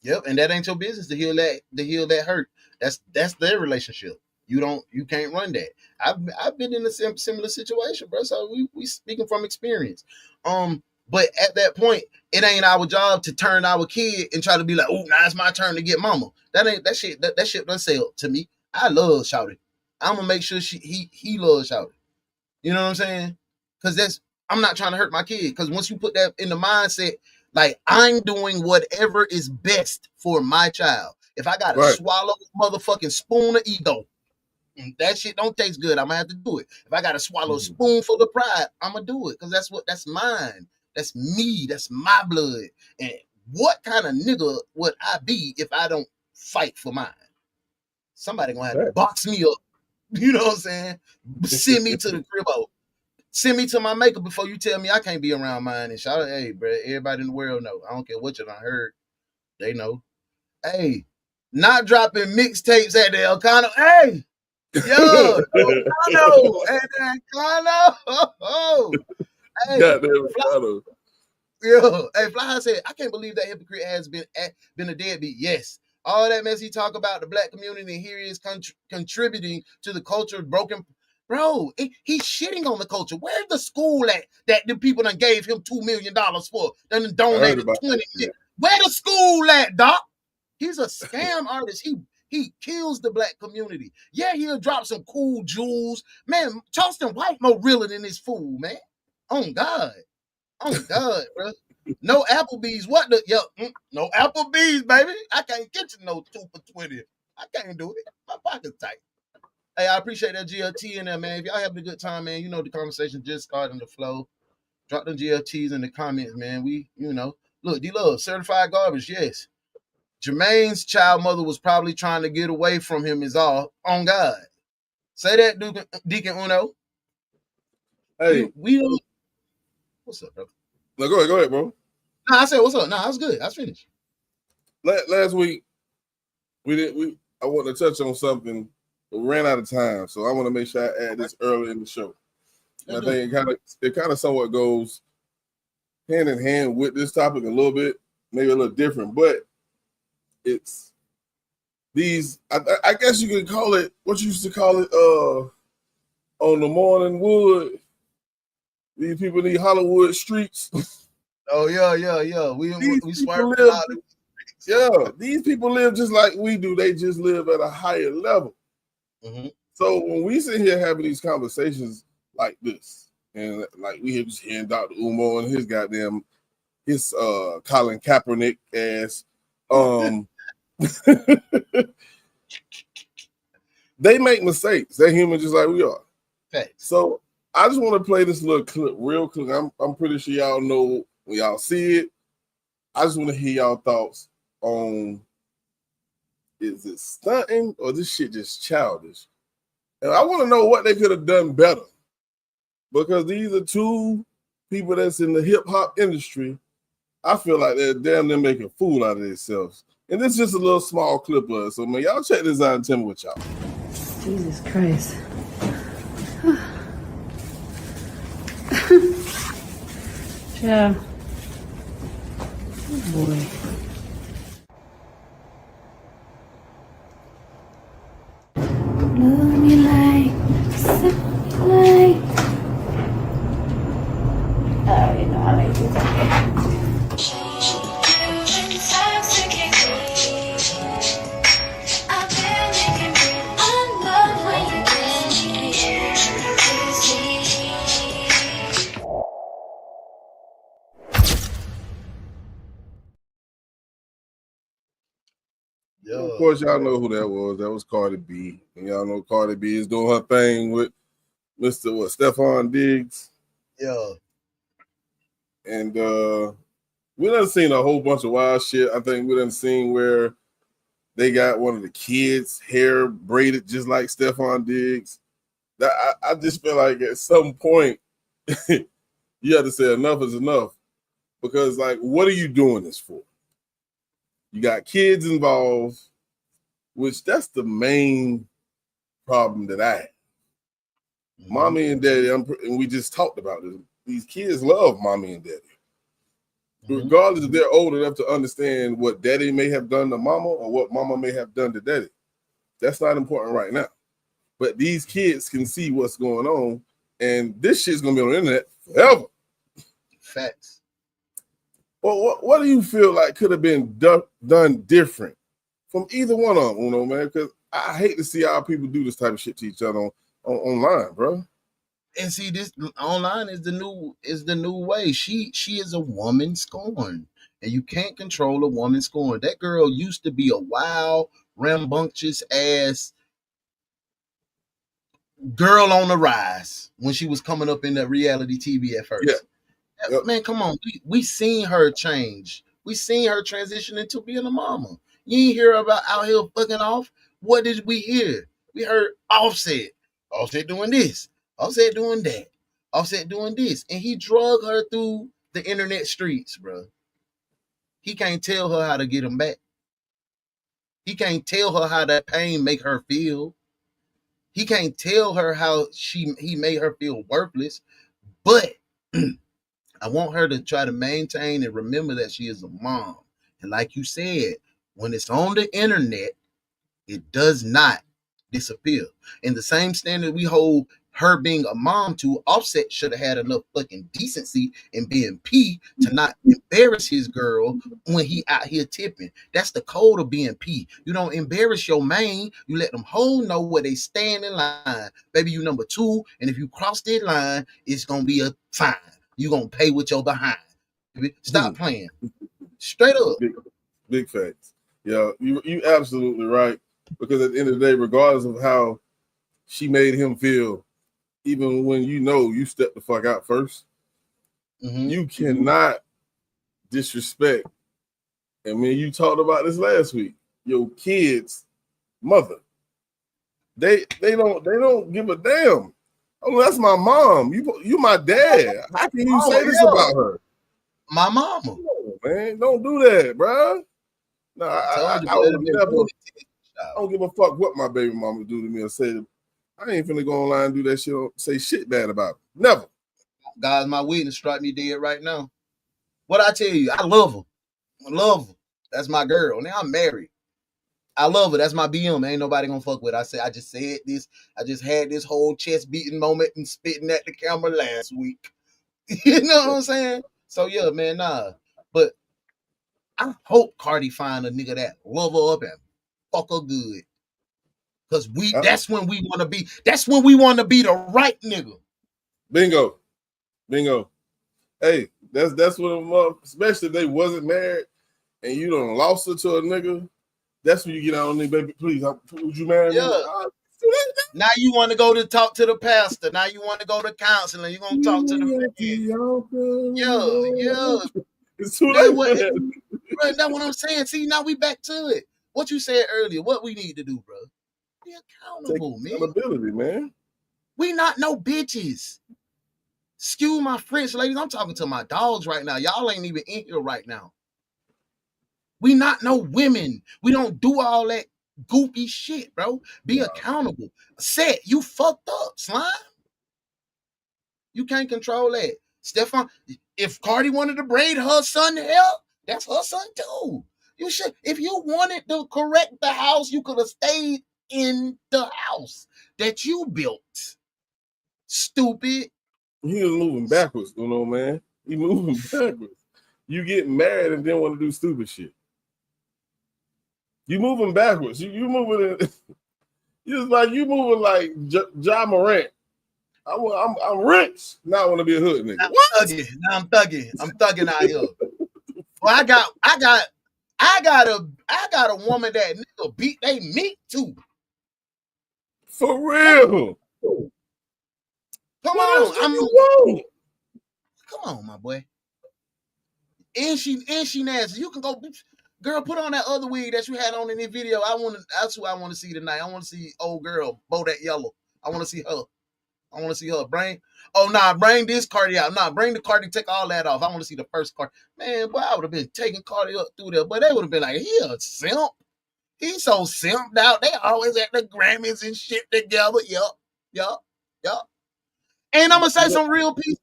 Yep, and that ain't your business to heal that hurt. That's their relationship. You can't run that. I've been in a similar situation, bro. So we speaking from experience. But at that point, it ain't our job to turn our kid and try to be like, oh, now it's my turn to get mama. That shit doesn't sell to me. I love Shouty. I'm gonna make sure he loves Shouty. You know what I'm saying? Because I'm not trying to hurt my kid. Because once you put that in the mindset, like I'm doing whatever is best for my child. If I gotta swallow a motherfucking spoon of ego, that shit don't taste good, I'm gonna have to do it. If I gotta swallow a spoonful of pride, I'm gonna do it because that's mine. That's me. That's my blood. And what kind of nigga would I be if I don't fight for mine? Somebody gonna have to box me up. You know what I'm saying? Send me to the cribbo. Send me to my maker before you tell me I can't be around mine. And shout out, hey, bro, everybody in the world know. I don't care what you done heard. They know. Hey, not dropping mixtapes at the Elcano. Hey, yo, Elcano. Hey, Elcano. Hey, goddamn, yo, hey, Fly said, I can't believe that hypocrite has been a deadbeat. Yes. All that mess he talk about the black community, and here he is contributing to the culture broken. Bro, he's shitting on the culture. Where's the school at that the people done gave him $2 million for? Done donated 20 million. Where the school at, Doc? He's a scam artist. He kills the black community. Yeah, he'll drop some cool jewels. Man, Charleston White more realer than this fool, man. On God. On God, bro. No Applebee's. No Applebee's, baby. I can't get you no 2 for 20. I can't do it. My pocket's tight. Hey, I appreciate that GLT in there, man. If y'all having a good time, man, the conversation just starting to flow. Drop them GLTs in the comments, man. Look, D-Love, certified garbage, yes. Jermaine's child mother was probably trying to get away from him is all. On God. Say that, Deacon Uno. Hey. We don't. What's up, bro? No, go ahead, bro. No, I said, what's up? No, I was good. I was finished. Last week, I wanted to touch on something, but we ran out of time. So I want to make sure I add this early in the show. And I think it kind of somewhat goes hand in hand with this topic a little bit, maybe a little different, but it's these, I guess you could call it, what you used to call it on the morning wood. These people in these Hollywood streets. Oh, yeah. We swear. Yeah, these people live just like we do. They just live at a higher level. Mm-hmm. So when we sit here having these conversations like this, and like we just hearing Dr. Umar and his Colin Kaepernick ass, they make mistakes. They're human just like we are. Okay. So I just want to play this little clip real quick. I'm pretty sure y'all know when y'all see it. I just want to hear y'all thoughts on, is it stunting or this shit just childish? And I want to know what they could have done better, because these are two people that's in the hip hop industry. I feel like they're damn near making a fool out of themselves. And this is just a little small clip of it. So man, y'all check this out and tell me what y'all. Jesus Christ. Yeah. Oh boy. Love me like, sip me like. Oh, you know I like this. Of course, y'all know who that was. That was Cardi B. And y'all know Cardi B is doing her thing with Mr. Stephon Diggs. Yeah. And we done seen a whole bunch of wild shit. I think we done seen where they got one of the kids' hair braided just like Stephon Diggs. I just feel like at some point you have to say enough is enough. Because, like, what are you doing this for? You got kids involved, which that's the main problem that I have. Mm-hmm. Mommy and daddy, and we just talked about this. These kids love mommy and daddy. Mm-hmm. Regardless if they're old enough to understand what daddy may have done to mama or what mama may have done to daddy. That's not important right now. But these kids can see what's going on, and this shit's going to be on the internet forever. Facts. Well, what do you feel like could have been done different from either one of them, Uno, man? Because I hate to see how people do this type of shit to each other online, bro. And see, this online is the new way. She is a woman scorned, and you can't control a woman scorned. That girl used to be a wild, rambunctious ass girl on the rise when she was coming up in the reality TV at first. Yeah. Yep. Man, come on. We seen her change. We seen her transition into being a mama. You ain't hear about out here fucking off. What did we hear? We heard Offset. Offset doing this. Offset doing that. Offset doing this. And he drug her through the internet streets, bro. He can't tell her how to get him back. He can't tell her how that pain make her feel. He can't tell her how he made her feel worthless. But I want her to try to maintain and remember that she is a mom. And like you said, when it's on the internet, it does not disappear. And the same standard we hold her being a mom to, Offset should have had enough fucking decency and being P to not embarrass his girl when he out here tipping. That's the code of being P. You don't embarrass your main. You let them whole know where they stand in line. Baby, you number 2. And if you cross that line, it's going to be a fine. You gonna pay with your behind. Stop playing. Straight up. Big facts. Yeah, you absolutely right. Because at the end of the day, regardless of how she made him feel, even when you step the fuck out first, you cannot disrespect. And when you talked about this last week, your kid's mother. They don't give a damn. Oh, that's my mom. You my dad. How can you say this about her? My mama. Oh, man, don't do that, bro. No, I don't give a fuck what my baby mama do to me or say. I ain't finna go online and do that shit or say shit bad about her. Never. God's my witness, strike me dead right now. What I tell you, I love her. I love her. That's my girl. Now I'm married. I love her. That's my BM. Ain't nobody gonna fuck with. I just said this. I just had this whole chest beating moment and spitting at the camera last week. You know what I'm saying? So yeah, man, nah. But I hope Cardi find a nigga that love her up and fuck her good. Cause that's when we want to be. That's when we want to be the right nigga. Bingo. Hey, that's what, especially if they wasn't married and you done lost her to a nigga. That's when you get on there, baby. Please, would you marry me? Now you want to go to talk to the pastor. Now you want to go to counseling. You're gonna talk to the yeah. It's too late. That's what I'm saying. See, now we back to it. What you said earlier. What we need to do, bro? Be accountable, man. Accountability, man. We not no bitches. Excuse my French, ladies. I'm talking to my dogs right now. Y'all ain't even in here right now. We not no women. We don't do all that goofy shit, bro. Be accountable. Set, you fucked up, slime. You can't control that. Stephon, if Cardi wanted to braid her son hair, that's her son too. You should, if you wanted to correct the house, you could have stayed in the house that you built. Stupid. He was moving backwards, man. He moving backwards. You get married and then want to do stupid shit. You moving backwards. You moving. You moving like Ja Morant. I'm rich. Now I want to be a hood nigga. Now I'm thugging out here. Well, I I got a woman that nigga beat they meat too. For real. Come What else on, do you want? come on, my boy. And she nasty. You can go, girl. Put on that other wig that you had on in the video. That's who I want to see tonight. I want to see old girl, Bodak Yellow. I want to see her. Bring this Cardi out. Nah, bring the Cardi. Take all that off. I want to see the first Cardi. Man, boy, I would have been taking Cardi up through there, but they would have been like, he a simp. He's so simped out. They always at the Grammys and shit together. Yup. And I'm gonna say some real peace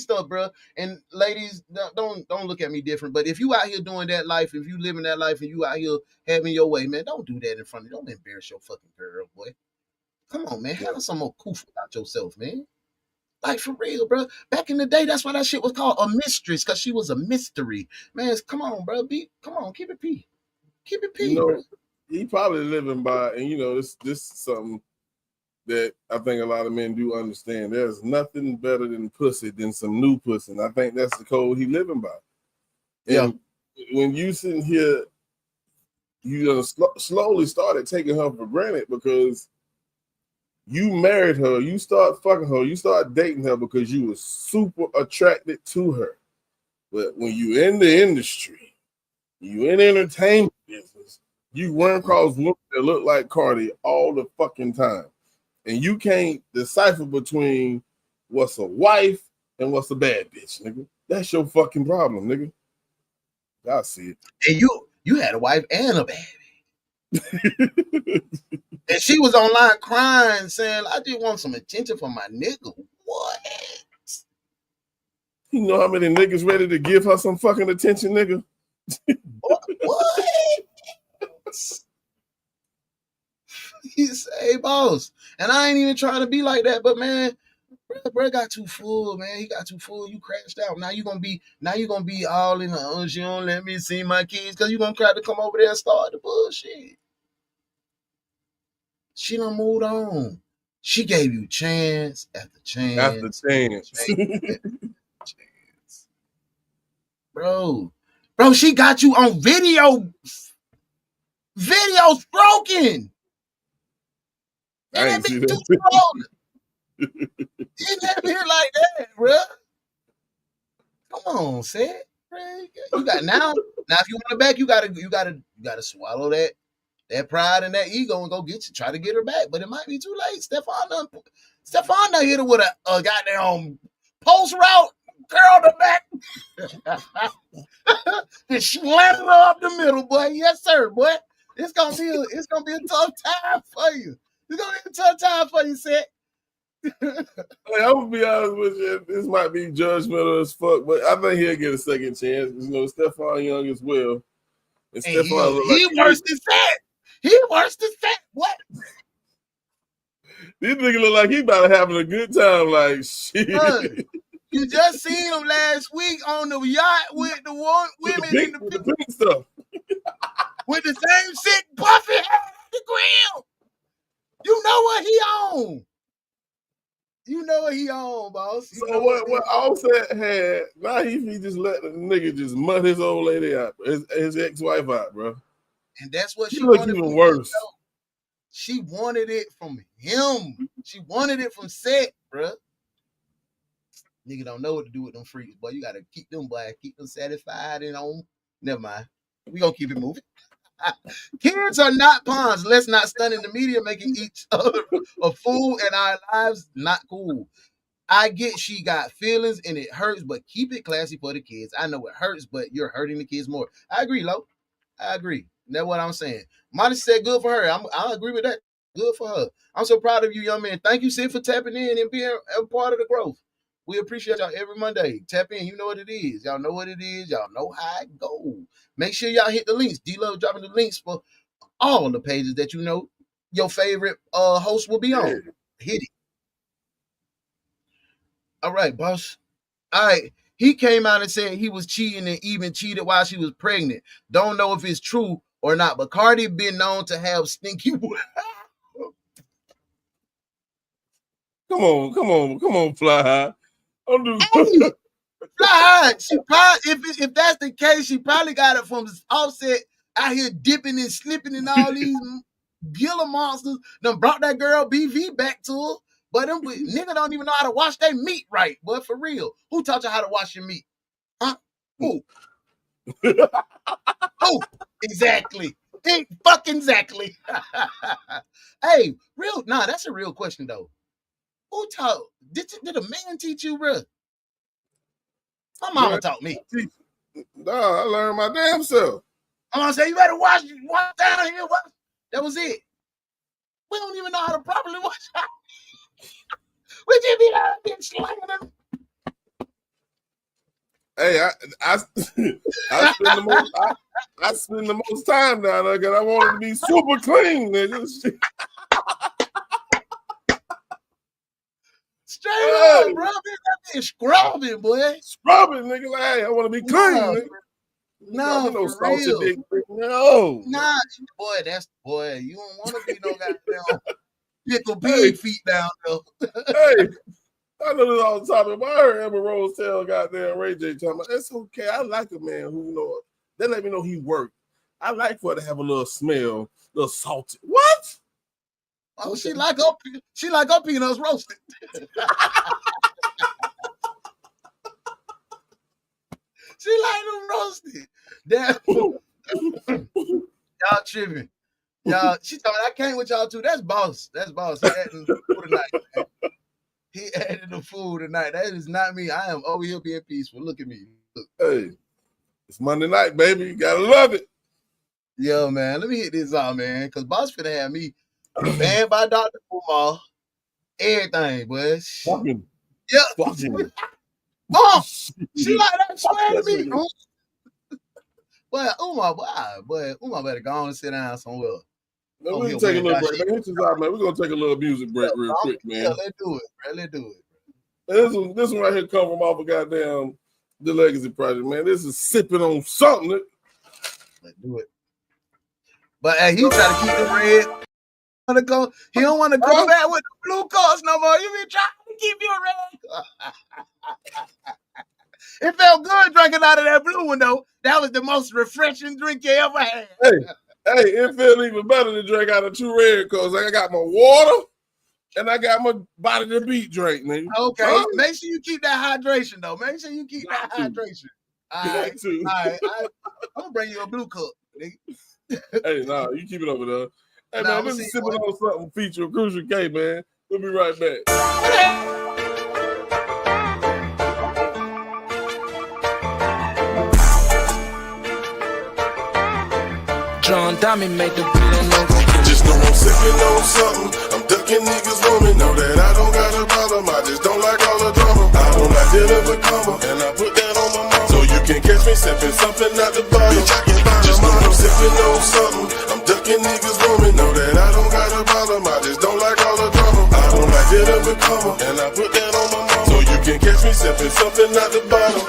stuff. Bro. And ladies, don't look at me different. But if you out here doing that life, if you living that life, and you out here having your way, man, don't do that in front of you. Don't embarrass your fucking girl, boy. Come on, man. Have some more coof about yourself, man. Like for real, bro. Back in the day, that's why that shit was called a mistress, because she was a mystery. Man, come on, bro. Come on, keep it P. Keep it P, bro. He probably living by, and this is something that I think a lot of men do understand. There's nothing better than pussy than some new pussy. And I think that's the code he living by. And when you sitting here, you slowly started taking her for granted because you married her, you start fucking her, you start dating her because you were super attracted to her. But when you in the industry, you in entertainment business, you run across women that look like Cardi all the fucking time. And you can't decipher between what's a wife and what's a bad bitch, nigga. That's your fucking problem, nigga. I see it. And you had a wife and a baby. And she was online crying, saying, I just want some attention from my nigga. What? You know how many niggas ready to give her some fucking attention, nigga? What? He say, boss. And I ain't even trying to be like that, but man, bro got too full, man. He got too full. You crashed out. Now you gonna be all in the she don't let me see my kids, because you gonna try to come over there and start the bullshit. She done moved on. She gave you chance after chance. After chance. Bro, she got you on video stroking. I ain't see that. You never hear like that, bro. Come on, Seth. You got now if you want her back, you gotta swallow that pride and that ego and try to get her back. But it might be too late. Stefan done hit her with a goddamn post route, curled her back, and slammed her up the middle, boy. Yes, sir, boy. It's gonna be a tough time for you. It's gonna be a tough time for you, Seth. I'm gonna be honest with you. This might be judgmental as fuck, but I think he'll get a second chance. Stefan Young as well. And Stefan he worse than Seth. He worse than Seth. What? This nigga look like he about to having a good time. Like shit. You just seen him last week on the yacht with the women in the pink stuff. With the same sick Buffy at the grill. You know what he on. You know what he on, boss. So what Offset had, now he just let the nigga just mud his old lady out, his ex-wife out, bro. And that's what she wanted. Even worse. She wanted it from him. She wanted it from Seth, bro. Nigga don't know what to do with them freaks, boy. You gotta keep them satisfied and on. Never mind. We gonna keep it moving. Kids are not pawns. Let's not stun in the media, making each other a fool and our lives not cool. I get she got feelings and it hurts, but keep it classy for the kids. I know it hurts, but you're hurting the kids more. I agree, Lo. I agree. That's what I'm saying. Monty said good for her. I agree with that. Good for her. I'm so proud of you, young man. Thank you, Sid, for tapping in and being a part of the growth. We appreciate y'all every Monday. Tap in. You know what it is. Y'all know what it is. Y'all know how it goes. Make sure y'all hit the links. D-Love dropping the links for all the pages that you know your favorite host will be on. Hit it. All right, boss. All right. He came out and said he was cheating and even cheated while she was pregnant. Don't know if it's true or not, but Cardi been known to have stinky. Come on, Fly High. Fly. She probably, if that's the case, she probably got it from Offset out here dipping and slipping and all these Gila monsters. Done brought that girl BV back to her. But them niggas don't even know how to wash their meat right. But for real, who taught you how to wash your meat? Huh? Who? Who? Exactly. Fucking exactly. Hey, that's a real question though. Who taught? Did a man teach you, bro? My mama taught me. Nah, I learned my damn self. I'm gonna say you better wash down here. That was it. We don't even know how to properly wash. We just be out there slanging them. Hey, I spend the most time down there because I want it to be super clean, nigga. Straight up, bro. That bitch scrubbing, boy. Scrubbing, nigga. Like, hey, I want to be clean, nigga. No, no for real. dick. No. Nah, boy, you don't want to be no goddamn pickle pig feet down there. Hey, I know this all the time. But I heard Amber Rose tell goddamn Ray J talking about, it's okay. I like a man who, they let me know he worked. I like for her to have a little smell, a little salty. What? Oh, she like her peanuts roasted. She like them roasted. Damn. Y'all tripping. Y'all, she told me I came with y'all too. That's boss. That's boss. He adding the food tonight. Man. He added the food tonight. That is not me. I am over here being peaceful. Look at me. Look. Hey, it's Monday night, baby. You gotta love it. Yo, man, let me hit this out, man. Because boss finna have me banned by Dr. Umar. Everything, boy. Fucking. Yeah. Fucking. Oh, she like that swear to me. Boy, Umar better go on and sit down somewhere. Man, we're gonna take a little break. Man, hit this out, man. We're gonna take a little music break real quick, man. Yeah, let's do it, bro. Let's do it. This one right here come from off of goddamn The Legacy Project, man. This is sipping on something. Let's do it. But hey, he trying to keep the red. He don't want to go back with the blue cards no more. You been trying to keep you red. It felt good drinking out of that blue one though. That was the most refreshing drink you ever had. Hey, it felt even better to drink out of two red cards. I got my water and I got my body to beat drink, nigga. Okay, make sure you keep that hydration though. Make sure you keep that hydration. All right. I'm gonna bring you a blue cup, nigga. Hey, nah, you keep it over there. Hey, man, this is Sipping on Something featuring Crucial K, man. We'll be right back. John Diamond made the villain over. Just know I'm sipping on something. I'm ducking niggas woman. Know that I don't got a problem. I just don't like all the drama. I don't like dealing with karma, and I put that on my mama. So you can catch me sipping something out the bottle. Bitch, I can find just know I'm sipping on something. I'm ducking niggas woman. Know that I don't got a problem. I just don't like all the drama. I don't like dealing with karma, and I put that on my mama. So you can catch me sipping something out the bottle.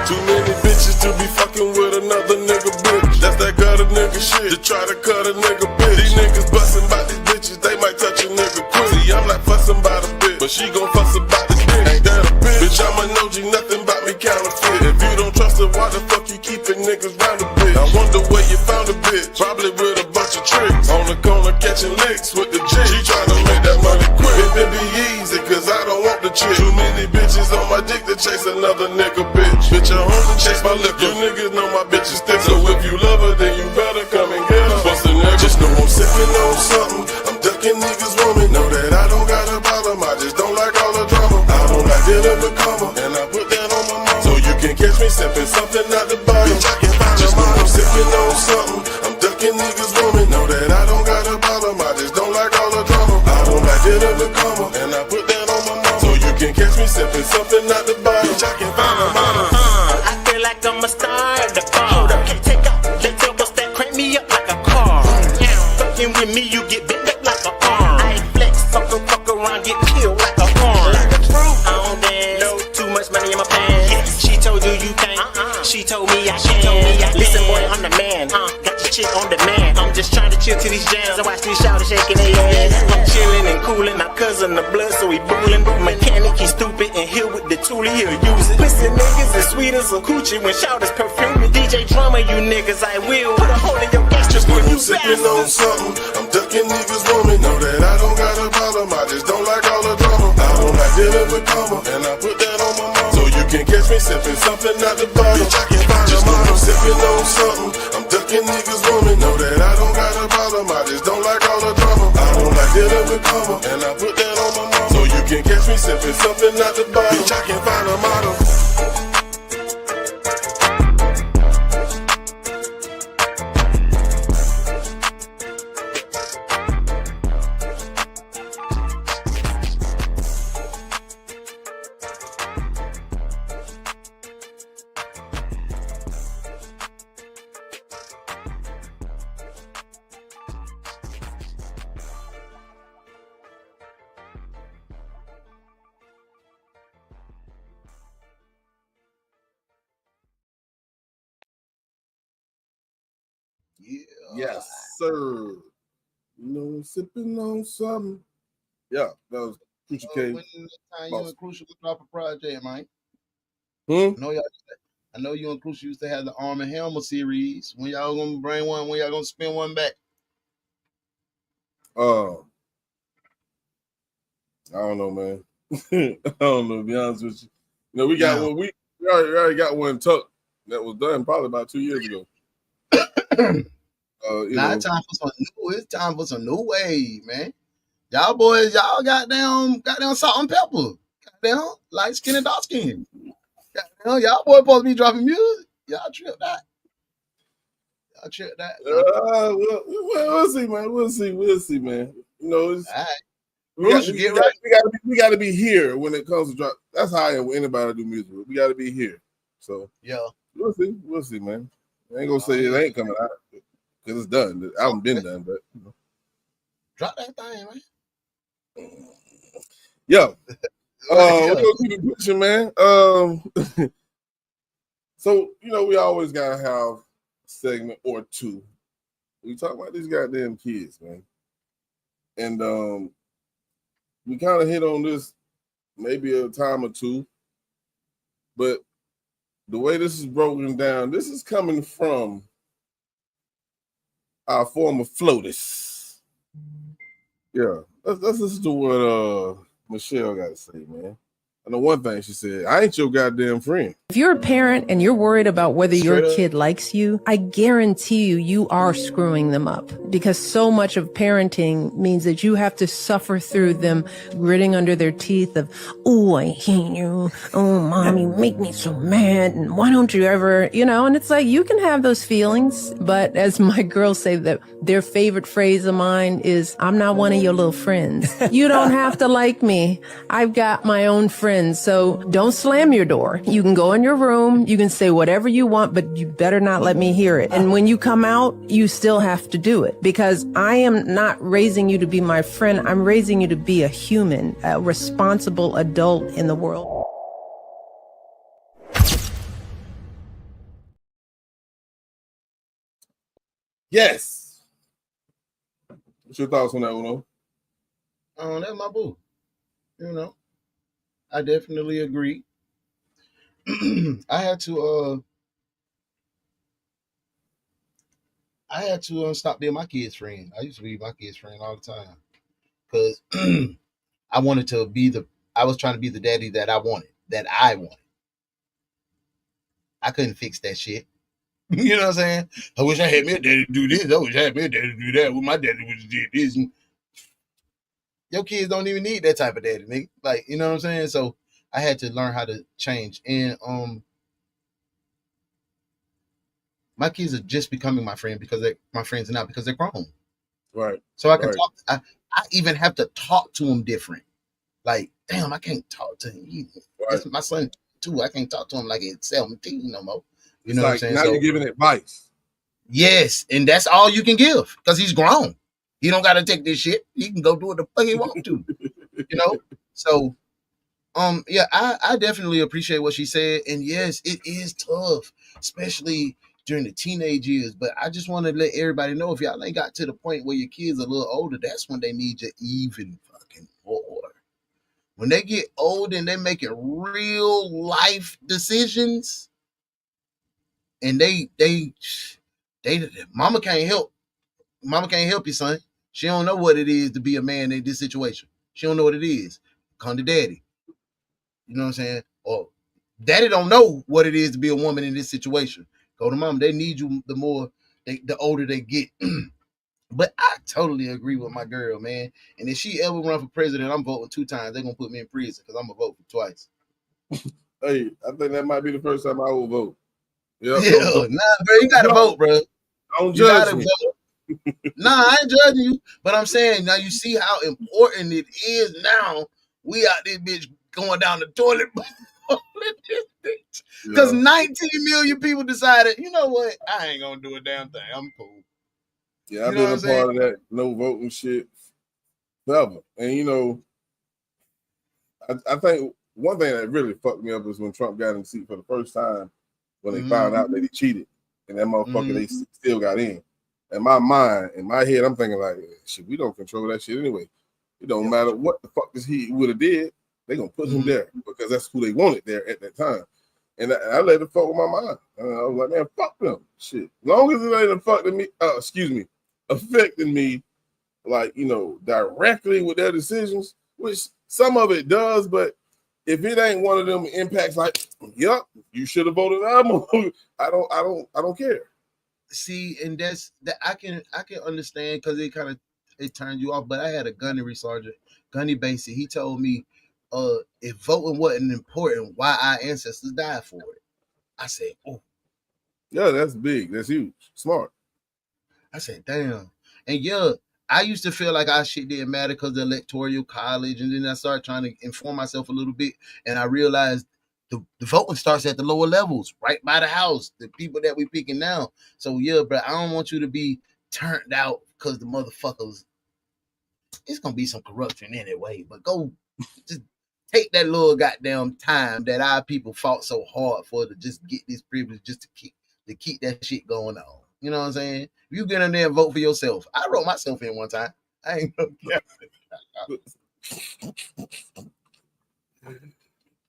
Too many bitches to be fucking with another nigga, bitch. That's that gutter nigga shit. To try to cut a nigga, bitch. These niggas bustin' by these bitches, they might touch a nigga quick. See, I'm not fussin' by the bitch, but she gon' fuss about the dick. Ain't that a bitch? Bitch, I'm an OG, nothing about me counterfeit. If you don't trust her, why the fuck you keepin' niggas round the bitch? I wonder where you found a bitch. Probably with a bunch of tricks. On the corner catching licks with the G. She tryna make that money quick. It be easy, cause I don't want the chick. Too many bitches on my dick to chase another nigga, bitch. Bitch, I only chase my liquor. You niggas know my bitch is thick. So if you love her, then you better come and get her. Bust a nigga. Just know I'm sipping on something. I'm ducking niggas woman. Know that I don't got a problem. I just don't like all the drama. I don't like dealing with karma, and I put that on my mama. So you can catch me sipping something out the bottle. Bitch, I can find just know I'm sipping on something. I'm ducking niggas woman. Know that I don't got a problem. I just don't like all the drama. I don't like dealing with karma, and I put that on my mama. So you can catch me sipping something out the bottle. Bitch, I can find a mama. I feel like I'm a star at the bar. Take out, let's go bust that, crank me up like a car. Fucking with me, you get bent up like an arm. I ain't flex, fuck around, get killed like a horn. Like a fruit, I don't dance. No, too much money in my pants. She told you you can't. She told me I can. Listen, boy, I'm the man. Got you shit on demand. I'm just trying to chill to these jams. I watch these shouters shaking their ass. I'm chilling and cooling. My cousin the blood, so he bullin'. Mechanic, he stupid and here with the tool, he'll use it. Pussy niggas as sweet as a coochie when shouters perfume me. DJ drummer, you niggas, I will put a hole in your gas just When when you you sippin' fast. on something, I'm ducking niggas want me. Know that I don't got a problem, I just don't like all the drama. I don't like dealing with karma, and I put that on my mama. So you can catch me sippin' something out the bottle. Bitch, I can find just when I'm sippin' on something, I'm ducking niggas want me. Know that I don't got a problem, I just don't like all the drama. I don't like dealing with karma, and I put that on my mama. So you can catch me sippin' something out the bottle. Bitch, I can find a model. Yeah. Yes, sir. You know, sipping on something. Yeah, that was Crucial When K. the next time you Boss. and Crucial drop a project, man? Hmm? I know you and Crucial used to have the Arm and Hammer series. When y'all gonna bring one? When y'all gonna spin one back? I don't know, man. I don't know, to be honest with you. You know, we got Yeah. one. We already got one tucked that was done probably about 2 years ago. You Now know, it's time for some new. It's time for some new wave, man. Y'all boys, y'all goddamn salt and pepper. Goddamn light skin and dark skin. Goddamn, y'all boys supposed to be dropping music. Y'all tripped that. we'll see, man. We'll see, man. You know, it's, All right. we got, Crucial, we, get got, right. we got to be here when it comes to drop. That's how I am with anybody do music. We got to be here. So Yeah. we'll see, man. I ain't gonna say it ain't coming out because it's done. The album been done, but you know. Drop that thing, man. Yeah. Yeah. We're gonna keep it pushing, man. So you know, we always gotta have a segment or two. We talk about these goddamn kids, man. And we kind of hit on this maybe a time or two, but the way this is broken down, this is coming from our former FLOTUS. Yeah, let's listen to what Michelle got to say, man. I know one thing she said, I ain't your goddamn friend. If you're a parent and you're worried about whether your Straight up. kid likes you, I guarantee you are screwing them up, because so much of parenting means that you have to suffer through them gritting under their teeth of, oh, I hate you. Oh, mom, you make me so mad. And why don't you ever, and it's like, you can have those feelings. But as my girls say, that their favorite phrase of mine is, I'm not one of your little friends. You don't have to like me. I've got my own friends. So don't slam your door. You can go in your room. You can say whatever you want, but you better not let me hear it. And when you come out, you still have to do it, because I am not raising you to be my friend. I'm raising you to be a human, a responsible adult in the world. Yes. What's your thoughts on that, Uno? That's my boo. I definitely agree. I had to stop being my kid's friend. I used to be my kid's friend all the time because I wanted to be I was trying to be the daddy that I wanted. I couldn't fix that shit. You know what I'm saying? I wish I had me a daddy to do this. I wish I had me a daddy to do that. Well, my daddy would have did this. And your kids don't even need that type of daddy, nigga. Like, you know what I'm saying? So I had to learn how to change. And my kids are just becoming my friend because they're my friends now because they're grown. Right. So I can Right. talk. I even have to talk to them different. Like, damn, I can't talk to him either. Right. That's my son too. I can't talk to him like it's 17 no more. You It's know like, what I'm saying? now So you're giving advice. yes, and that's all you can give because he's grown. He don't got to take this shit. He can go do what the fuck he want to. So yeah, I definitely appreciate what she said, and yes, it is tough, especially during the teenage years. But I just want to let everybody know, if y'all ain't got to the point where your kids are a little older, that's when they need you even fucking more. When they get old and they making real life decisions, and they mama can't help you, son. She don't know what it is to be a man in this situation. She don't know what it is. Come to daddy. You know what I'm saying? Or daddy don't know what it is to be a woman in this situation. Go to mom. They need you the older they get. But I totally agree with my girl, man. And if she ever run for president, I'm voting 2 times. They're gonna put me in prison because I'm gonna vote for twice. Hey, I think that might be the first time I will vote. Yep, Yeah, nah, bro, you gotta vote, bro. Don't You judge gotta me. vote. Nah, I ain't judging you, but I'm saying now you see how important it is now. We out this bitch going down the toilet because 19 million people decided, you know what? I ain't gonna do a damn thing. I'm cool. Yeah, I've been a part of that no voting shit forever. And you know, I think one thing that really fucked me up is when Trump got in the seat for the first time, when they found out that he cheated, and that motherfucker they still got in. In my mind, in my head, I'm thinking like, shit, we don't control that shit anyway. It don't matter what the fuck he would have did, they gonna put him there because that's who they wanted there at that time. And I let it fuck with my mind. And I was like, man, fuck them. Shit. As long as it ain't affecting me, like, you know, directly with their decisions, which some of it does, but if it ain't one of them impacts like, yep, you should have voted I don't care. See, and that's that I can understand because it turned you off. But I had a gunnery sergeant, Gunny Basie. He told me, if voting wasn't important, why our ancestors died for it. I said, oh, yeah, that's big, that's huge, smart. I said, damn. And yeah, I used to feel like our shit didn't matter because the electoral college, and then I started trying to inform myself a little bit, and I realized the voting starts at the lower levels, right by the house, the people that we picking now. So yeah, bro, I don't want you to be turned out because the motherfuckers. It's gonna be some corruption anyway, but go just take that little goddamn time that our people fought so hard for to just get this privilege, just to keep that shit going on. You know what I'm saying? You get in there and vote for yourself. I wrote myself in one time. I ain't gonna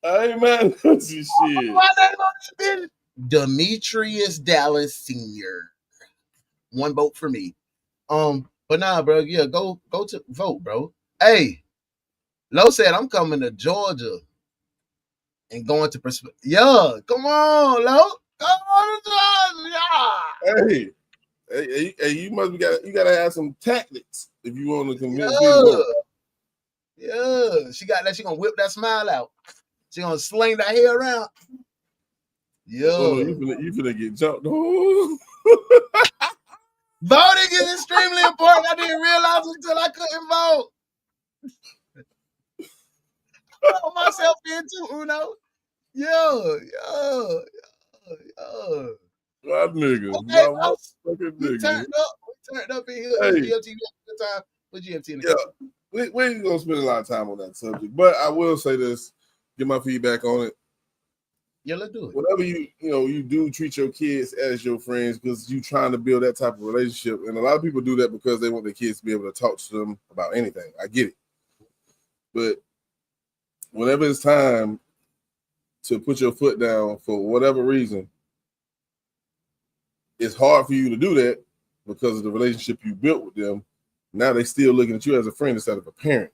Hey man, shit. Demetrius Dallas Sr. 1 vote for me. But nah, bro. Yeah, go to vote, bro. Hey, Lo said I'm coming to Georgia and going to yeah. Come on, Lo. Come on to Georgia. Hey, you gotta have some tactics if you want to convince people. Yeah, she got that. She gonna whip that smile out. She gonna sling that hair around. Yeah, you finna get jumped. Oh. Voting is extremely important. I didn't realize until I couldn't vote. I put myself into Uno. Yo. My niggas, okay, my motherfucking we niggas. turned up in here. Hey. GFT time. Put GFT in the we ain't gonna spend a lot of time on that subject, but I will say this, get my feedback on it. Yeah, let's do it. Whenever you do treat your kids as your friends because you trying to build that type of relationship, and a lot of people do that because they want their kids to be able to talk to them about anything. I get it, but whenever it's time to put your foot down for whatever reason, it's hard for you to do that because of the relationship you built with them. Now they still looking at you as a friend instead of a parent.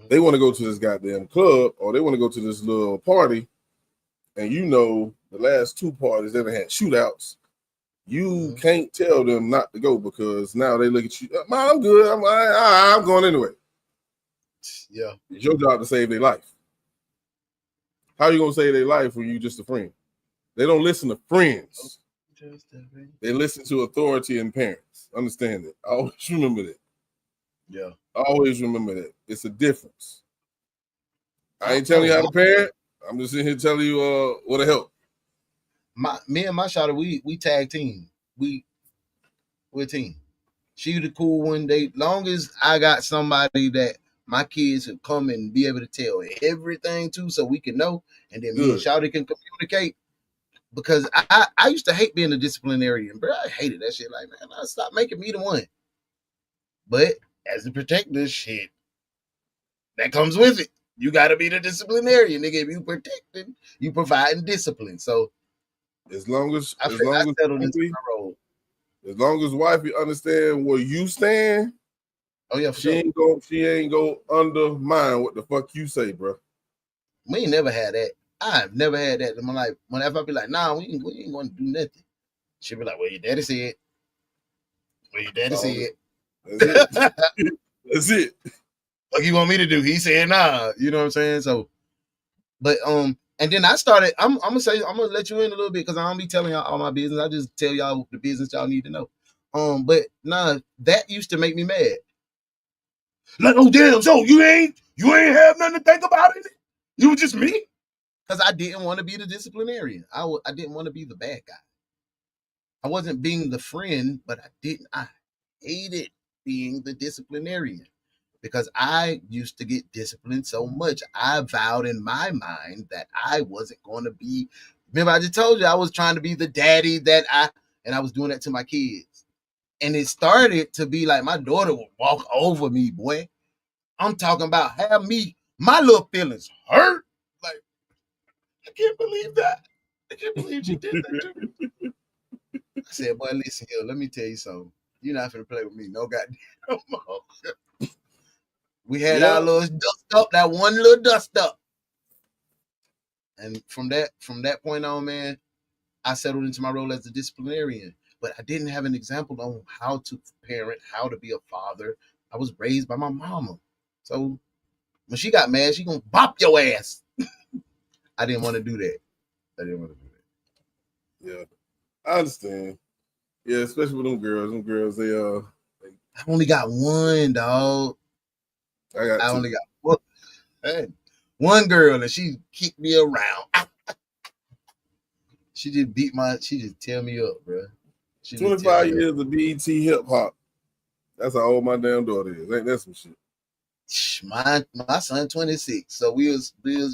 They want to go to this goddamn club or they want to go to this little party, and the last 2 parties that had shootouts, you can't tell them not to go because now they look at you, man, I'm good. I'm going anyway. Yeah. It's your job to save their life. How are you going to save their life when you just a friend? They don't listen to friends. They listen to authority and parents. Understand it. I always remember that. Yeah. I always remember that. It's a difference. I ain't telling you how to parent. I'm just sitting here telling you what to help. Me and my shawty, we tag team. We're a team. She the cool one. Long as I got somebody that my kids will come and be able to tell everything to, so we can know, and then me and shawty can communicate. because I used to hate being a disciplinarian, bro. I hated that shit. Like, man, stop making me the one. But as a protector, shit, that comes with it. You got to be the disciplinarian, nigga. If you protecting, you providing discipline. So as long as I settled into my role. As long as wifey understand where you stand, oh yeah, she ain't go undermine what the fuck you say, bro. We ain't never had that. I've never had that in my life. Whenever I be like, nah, we ain't going to do nothing. She'll be like, well, your daddy said. Well, your daddy said. That's it. That's it. What you want me to do? He said, nah. You know what I'm saying? So, but and then I started. I'm gonna let you in a little bit because I don't be telling y'all all my business. I just tell y'all the business y'all need to know. But nah, that used to make me mad. Like, oh damn, so you ain't have nothing to think about it. You were just me. Because I didn't want to be the disciplinarian. I didn't want to be the bad guy. I wasn't being the friend, but I hated being the disciplinarian because I used to get disciplined so much. I vowed in my mind that I wasn't going to be. Remember, I just told you I was trying to be the daddy and I was doing that to my kids. And it started to be like my daughter would walk over me, boy. I'm talking about have my little feelings hurt. Like, I can't believe that. I can't believe she did that to me. I said, boy, listen here, let me tell you something. You're not finna play with me. No goddamn more. We had our little dust up, that one little dust up. And from that point on, man, I settled into my role as a disciplinarian. But I didn't have an example on how to parent, how to be a father. I was raised by my mama. So when she got mad, she gonna bop your ass. I didn't want to do that. Yeah, I understand. Yeah, especially with them girls. Them girls, they I only got one, dog. I only got one. Hey, one girl, and she kicked me around. She just tear me up, bro. 25 years of BET hip hop. That's how old my damn daughter is. Ain't that some shit? My son 26, so we was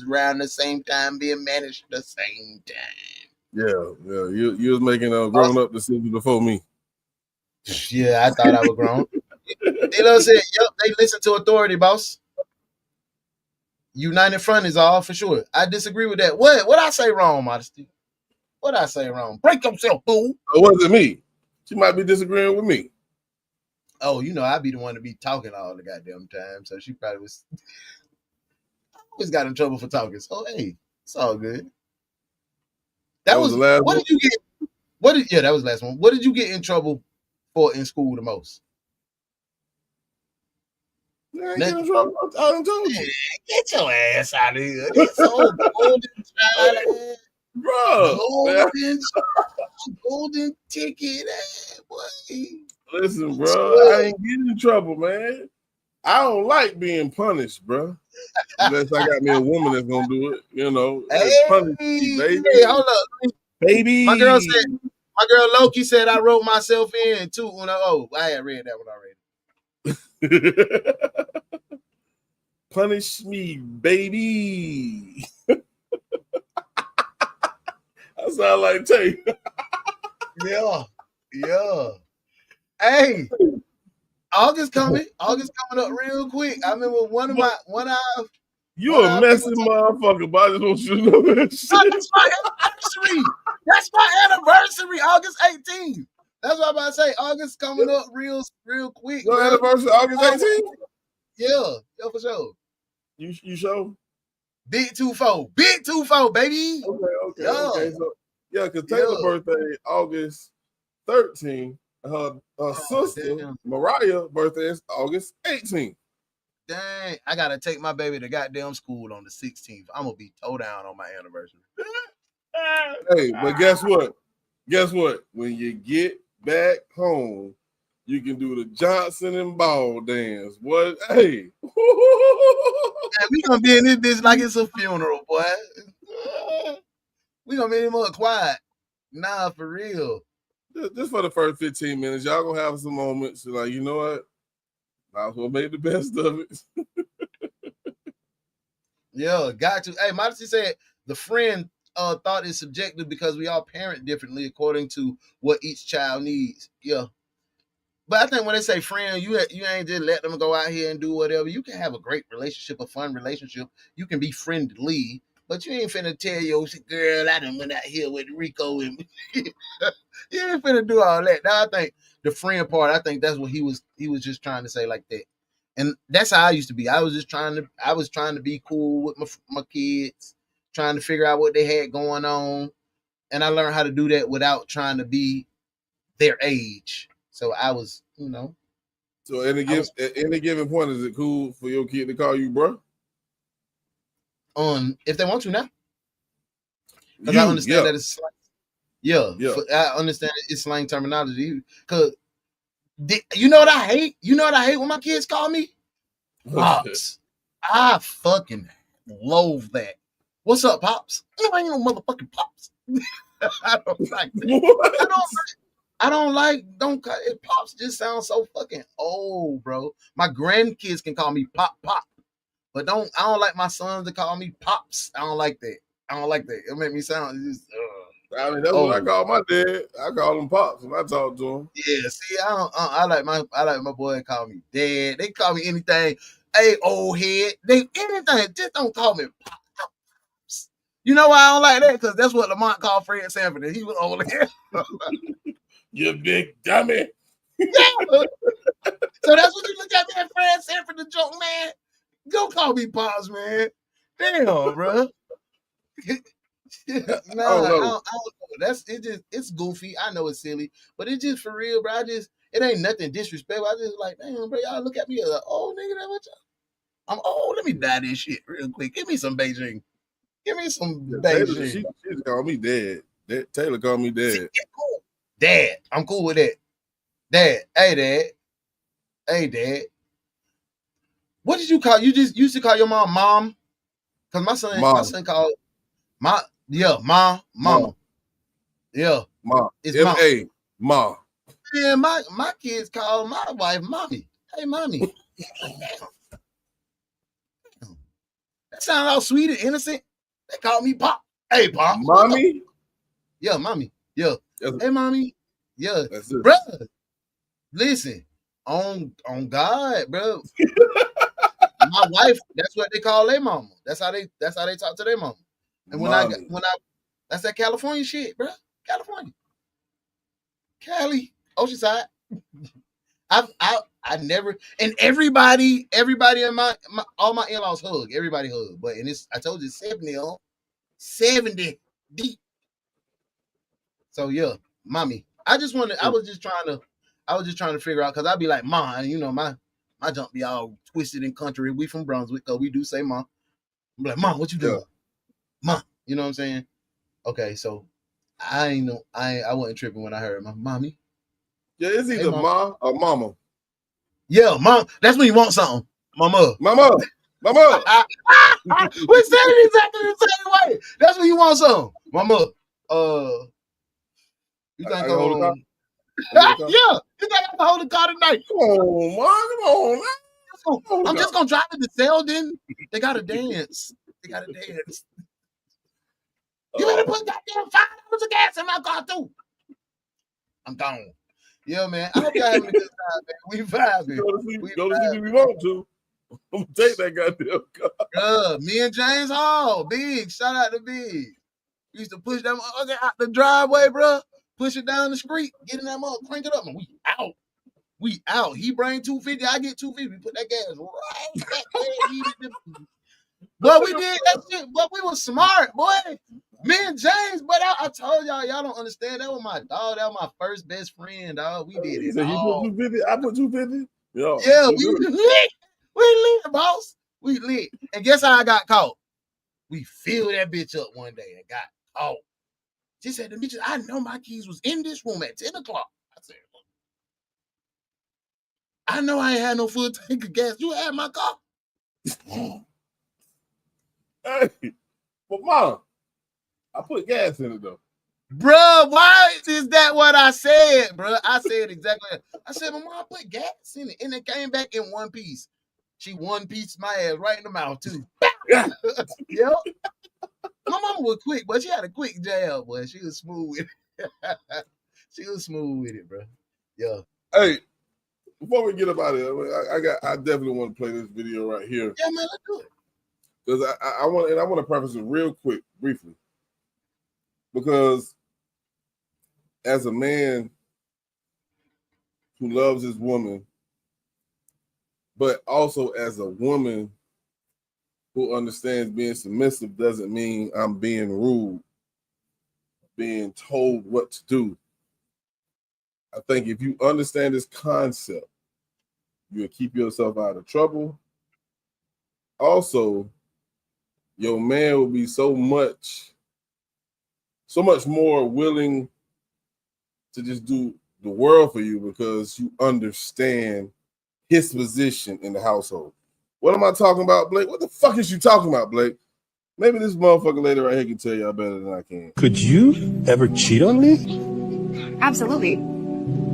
around the same time being managed the same time. Yeah. You was making a grown up decision before me. Yeah, I thought I was grown. They said, yep, they listen to authority, boss. United front is all for sure. I disagree with that. What I say wrong, Modesty? What I say wrong? Break yourself, fool. It wasn't me. She might be disagreeing with me. Oh, I be the one to be talking all the goddamn time. So she probably was. I always got in trouble for talking. So hey, it's all good. That was the last one. Did you get? Yeah, that was the last one. What did you get in trouble for in school the most? I ain't getting in trouble. I done told you. Get your ass out of here. This old golden child. Bro. Golden ticket, boy. Listen, bro, I ain't getting in trouble, man. I don't like being punished, bro. Unless I got me a woman that's gonna do it, Hey, punish me, baby. Hey, hold up, baby. My girl Loki said I wrote myself in too. I had read that one already. Punish me, baby. I sound like Tay. Yeah. Hey, August coming up real quick. I remember you a messy motherfucker, but I just want you to know that shit. That's my anniversary, August 18th. That's what I'm about to say. August coming up real quick. Your anniversary, August 18th? Yeah, for sure. You show? Big 2-4, baby. Okay. So, yeah, because Taylor's birthday August 13th. Her sister Mariah's birthday is August 18th. Dang, I gotta take my baby to goddamn school on the 16th. I'm gonna be toe down on my anniversary. Hey, but guess what? When you get back home, you can do the Johnson and Ball dance. What? Hey. Man, we gonna be in this bitch like it's a funeral, boy. We gonna be in more quiet. Nah, for real. Just for the first 15 minutes, y'all gonna have some moments. Like, you know what? Might as well make the best of it. Yeah, got to. Hey, Modesty said the friend thought is subjective because we all parent differently according to what each child needs. Yeah. But I think when they say friend, you ain't just let them go out here and do whatever. You can have a great relationship, a fun relationship. You can be friendly, but you ain't finna tell your girl I done went out here with Rico and you ain't finna do all that. Now I think the friend part, I think that's what he was just trying to say like that. And that's how I used to be. I was trying to be cool with my kids, trying to figure out what they had going on. And I learned how to do that without trying to be their age. So I was, So at any given point, is it cool for your kid to call you bro? If they want to now. Because I understand that it's slang. Yeah. I understand it's slang terminology. Because you know what I hate? You know what I hate when my kids call me? Pops. I fucking loathe that. What's up, Pops? I ain't no motherfucking Pops. I don't like that. Pops just sounds so fucking old, bro. My grandkids can call me Pop, but I don't like my sons to call me Pops. I don't like that. It make me sound just. I mean, that's what I call my dad. I call him Pops when I talk to him. Yeah, see, I like my boy to call me Dad. They call me anything. Hey, old head. Anything. Just don't call me Pops. You know why I don't like that? Because that's what Lamont called Fred Sanford. And he was old head. You big dummy. Yeah. So that's what you look at me at Fred Sanford the joke, man. Go call me Pops, man. Damn, bro. I don't know. That's it. It's goofy. I know it's silly, but it's just for real, bro. It ain't nothing disrespectful. I just like, damn, bro. Y'all look at me as an old nigga. I'm old. Let me buy this shit real quick. Give me some Beijing. Beijing. She called me Dad. Taylor called me Dad. See, cool. Dad. I'm cool with that. Dad. Hey, Dad. What did you call? You just used to call your mom? Because my son called mama. Yeah, Ma. It's M-A, Ma. Yeah, my kids call my wife mommy. Hey, mommy. That sounds all sweet and innocent. They call me Pop. Hey, Pop. Mommy? Yeah, mommy. Yeah. Hey, mommy. Yeah. Bro. Listen, on God, bro. My wife, that's what they call their mama. That's how they talk to their mama. And when I that's that California shit, bro. California. Cali, Oceanside. I never, and everybody in my all my in-laws hug. Everybody hug. But I told you 70 deep. So yeah, mommy. I was just trying to figure out because I'd be like, Ma, and my junk be all twisted in country. We from Brunswick, so we do say Ma. I'm like, Mom, what you doing? Ma, you know what I'm saying? Okay, so I wasn't tripping when I heard my mommy. Yeah, it's either Ma or Mama. Yeah, Mom. That's when you want something. Mama. We said it exactly the same way. That's when you want something. Mama. You think yeah, you think I can hold the car tonight? Come on, Mom. Come on. I'm just gonna drive it to Selden. They gotta dance. You better put goddamn $5 of gas in my car too. I'm gone. Yeah, man. I hope y'all having a good time, man. We vibing. Go to see if we want to. I'm gonna take that goddamn car. Me and James Hall, Big. Shout out to Big. We used to push that motherfucker out the driveway, bro. Push it down the street, get in that motherfucker, crank it up, and we out. He bring 250, I get 250. We put that gas right back there. But we did that shit. But we was smart, boy. Me and James, but I told y'all don't understand. That was my dog. That was my first best friend, dog. We did it. So you put 250, I put 250. Yeah, we lit. We lit, boss. We lit. And guess how I got caught? We filled that bitch up one day and got caught. She said, the bitches, I know my keys was in this room at 10 o'clock. I said, I know I ain't had no full tank of gas. You had my car. Hey, but Mom, I put gas in it though. Bruh, why is that what I said, bruh? I said exactly that. I said, Mom, I put gas in it. And it came back in one piece. She one piece my ass right in the mouth, too. Yep. My mama was quick, but she had a quick jab, boy. She was smooth with it. She was smooth with it, bro. Yeah. Hey, before we get up out of here, I definitely want to play this video right here. Yeah, man, let's do it. Because I want to preface it real quick, briefly. Because as a man who loves his woman, but also as a woman who understands being submissive doesn't mean I'm being rude, being told what to do. I think if you understand this concept, you'll keep yourself out of trouble. Also, your man will be so much more willing to just do the world for you because you understand his position in the household. What am I talking about, Blake? What the fuck is you talking about, Blake? Maybe this motherfucker lady right here can tell y'all better than I can. Could you ever cheat on me? Absolutely.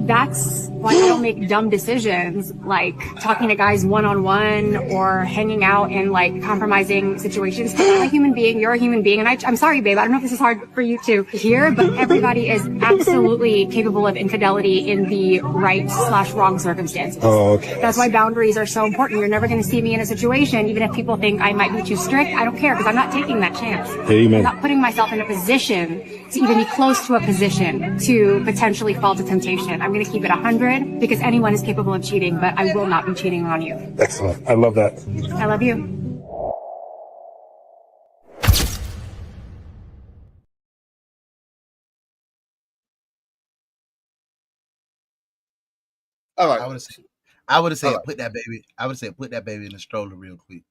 That's why I don't make dumb decisions like talking to guys one-on-one or hanging out in like compromising situations. I'm a human being, you're a human being, and I'm sorry, babe, I don't know if this is hard for you to hear, but everybody is absolutely capable of infidelity in the right/wrong circumstances. Oh, okay. That's why boundaries are so important. You're never going to see me in a situation, even if people think I might be too strict, I don't care because I'm not taking that chance. Amen. I'm not putting myself in a position to even be close to a position to potentially fall to temptation. I'm going to keep it 100 because anyone is capable of cheating, but I will not be cheating on you. Excellent. I love that. I love you. All right. I would have said put that baby in the stroller real quick.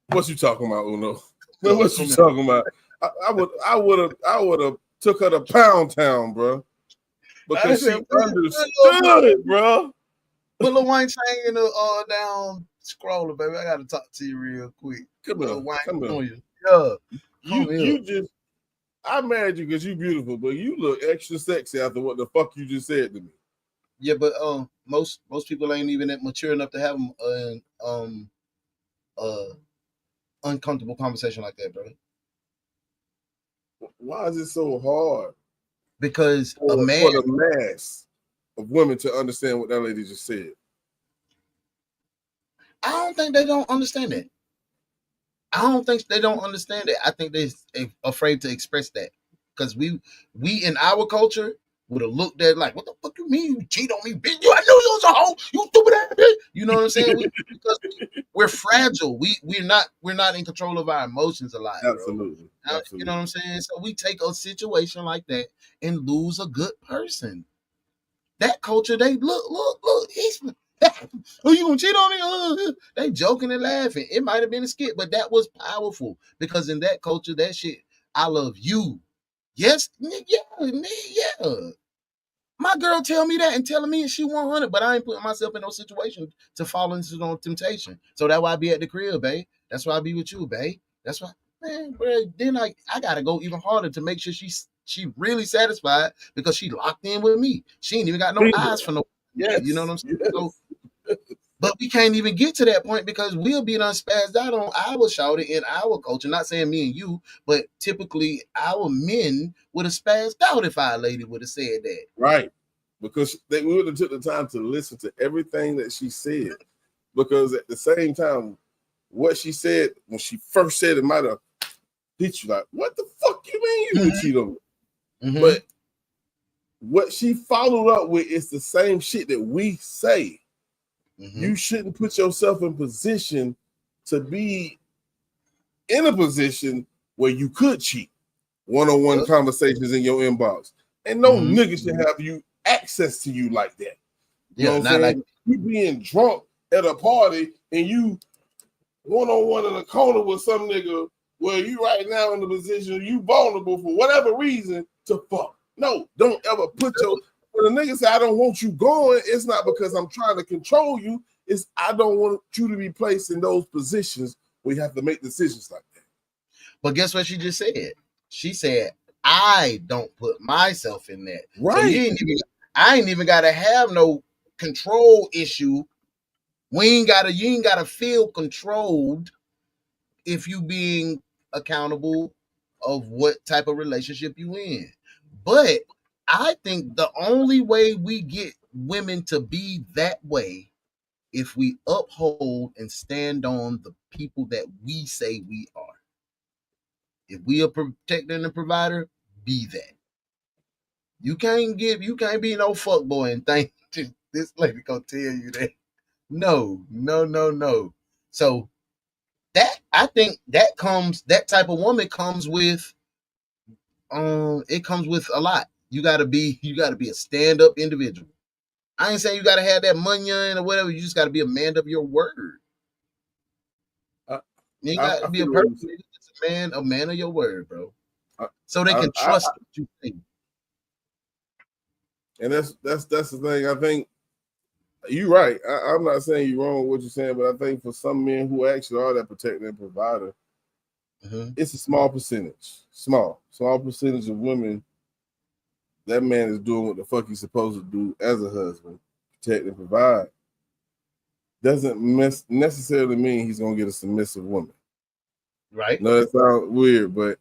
What you talking about, Uno? What you talking about? I would have took her to Pound Town, bro. Because she understood it, bro. Put Lil Wayne hanging the down scroller, baby. I gotta talk to you real quick. Come on. Yeah. You just I married you because you beautiful, but you look extra sexy after what the fuck you just said to me. Yeah, but most people ain't even that mature enough to have uncomfortable conversation like that, bro. Why is it so hard? Because for the mass of women to understand what that lady just said. I don't think they don't understand that. I don't think they don't understand it. I think they're afraid to express that because we in our culture would have looked at it like, what the fuck you mean you cheat on me, bitch? I knew you was a hoe, you stupid ass bitch. You know what I'm saying? Because we're fragile. We're not in control of our emotions a lot. Absolutely. Bro. Absolutely. You know what I'm saying? So we take a situation like that and lose a good person. That culture, they look, he's oh, you gonna cheat on me? They joking and laughing. It might have been a skit, but that was powerful because in that culture, that shit, I love you. Yes, yeah. My girl tell me that and telling me she 100, but I ain't putting myself in no situation to fall into no temptation. So that's why I be at the crib, babe. That's why I be with you, babe. That's why, man, bro. Then I gotta go even harder to make sure she really satisfied because she locked in with me. She ain't even got no eyes for no. Yes, you know what I'm saying? Yes. So, but we can't even get to that point because we'll be done spazzed out on our shouted in our culture. Not saying me and you, but typically our men would have spazzed out if our lady would have said that. Right. Because we would have took the time to listen to everything that she said. Because at the same time, what she said when she first said it might have hit you like, what the fuck you mean you would cheat on me? Mm-hmm. But what she followed up with is the same shit that we say. Mm-hmm. You shouldn't put yourself in position to be in a position where you could cheat. One-on-one conversations in your inbox. And no nigga should have you access to you like that. You know what I'm saying? Like you being drunk at a party and you one-on-one in a corner with some nigga where you right now in the position you vulnerable for whatever reason to fuck. No, don't ever put your when a nigga say I don't want you going, it's not because I'm trying to control you. It's I don't want you to be placed in those positions where you have to make decisions like that. But guess what she just said? She said, I don't put myself in that. Right. So I ain't even gotta have no control issue. You ain't gotta feel controlled if you being accountable of what type of relationship you in. But I think the only way we get women to be that way if we uphold and stand on the people that we say we are. If we are protector and a provider, be that. You can't be no fuckboy and think this lady gonna tell you that. No. So that I think that type of woman comes with it comes with a lot. You gotta be a stand-up individual. I ain't saying you gotta have that money or whatever, you just gotta be a man of your word. You gotta be a person, a man of your word, bro. So they can trust what you think. And that's the thing. I think you're right. I'm not saying you're wrong with what you're saying, but I think for some men who actually are that protector and provider, it's a small percentage. Small percentage of women, that man is doing what the fuck he's supposed to do as a husband, protect and provide. Doesn't necessarily mean he's gonna get a submissive woman. Right. No, that sounds weird, but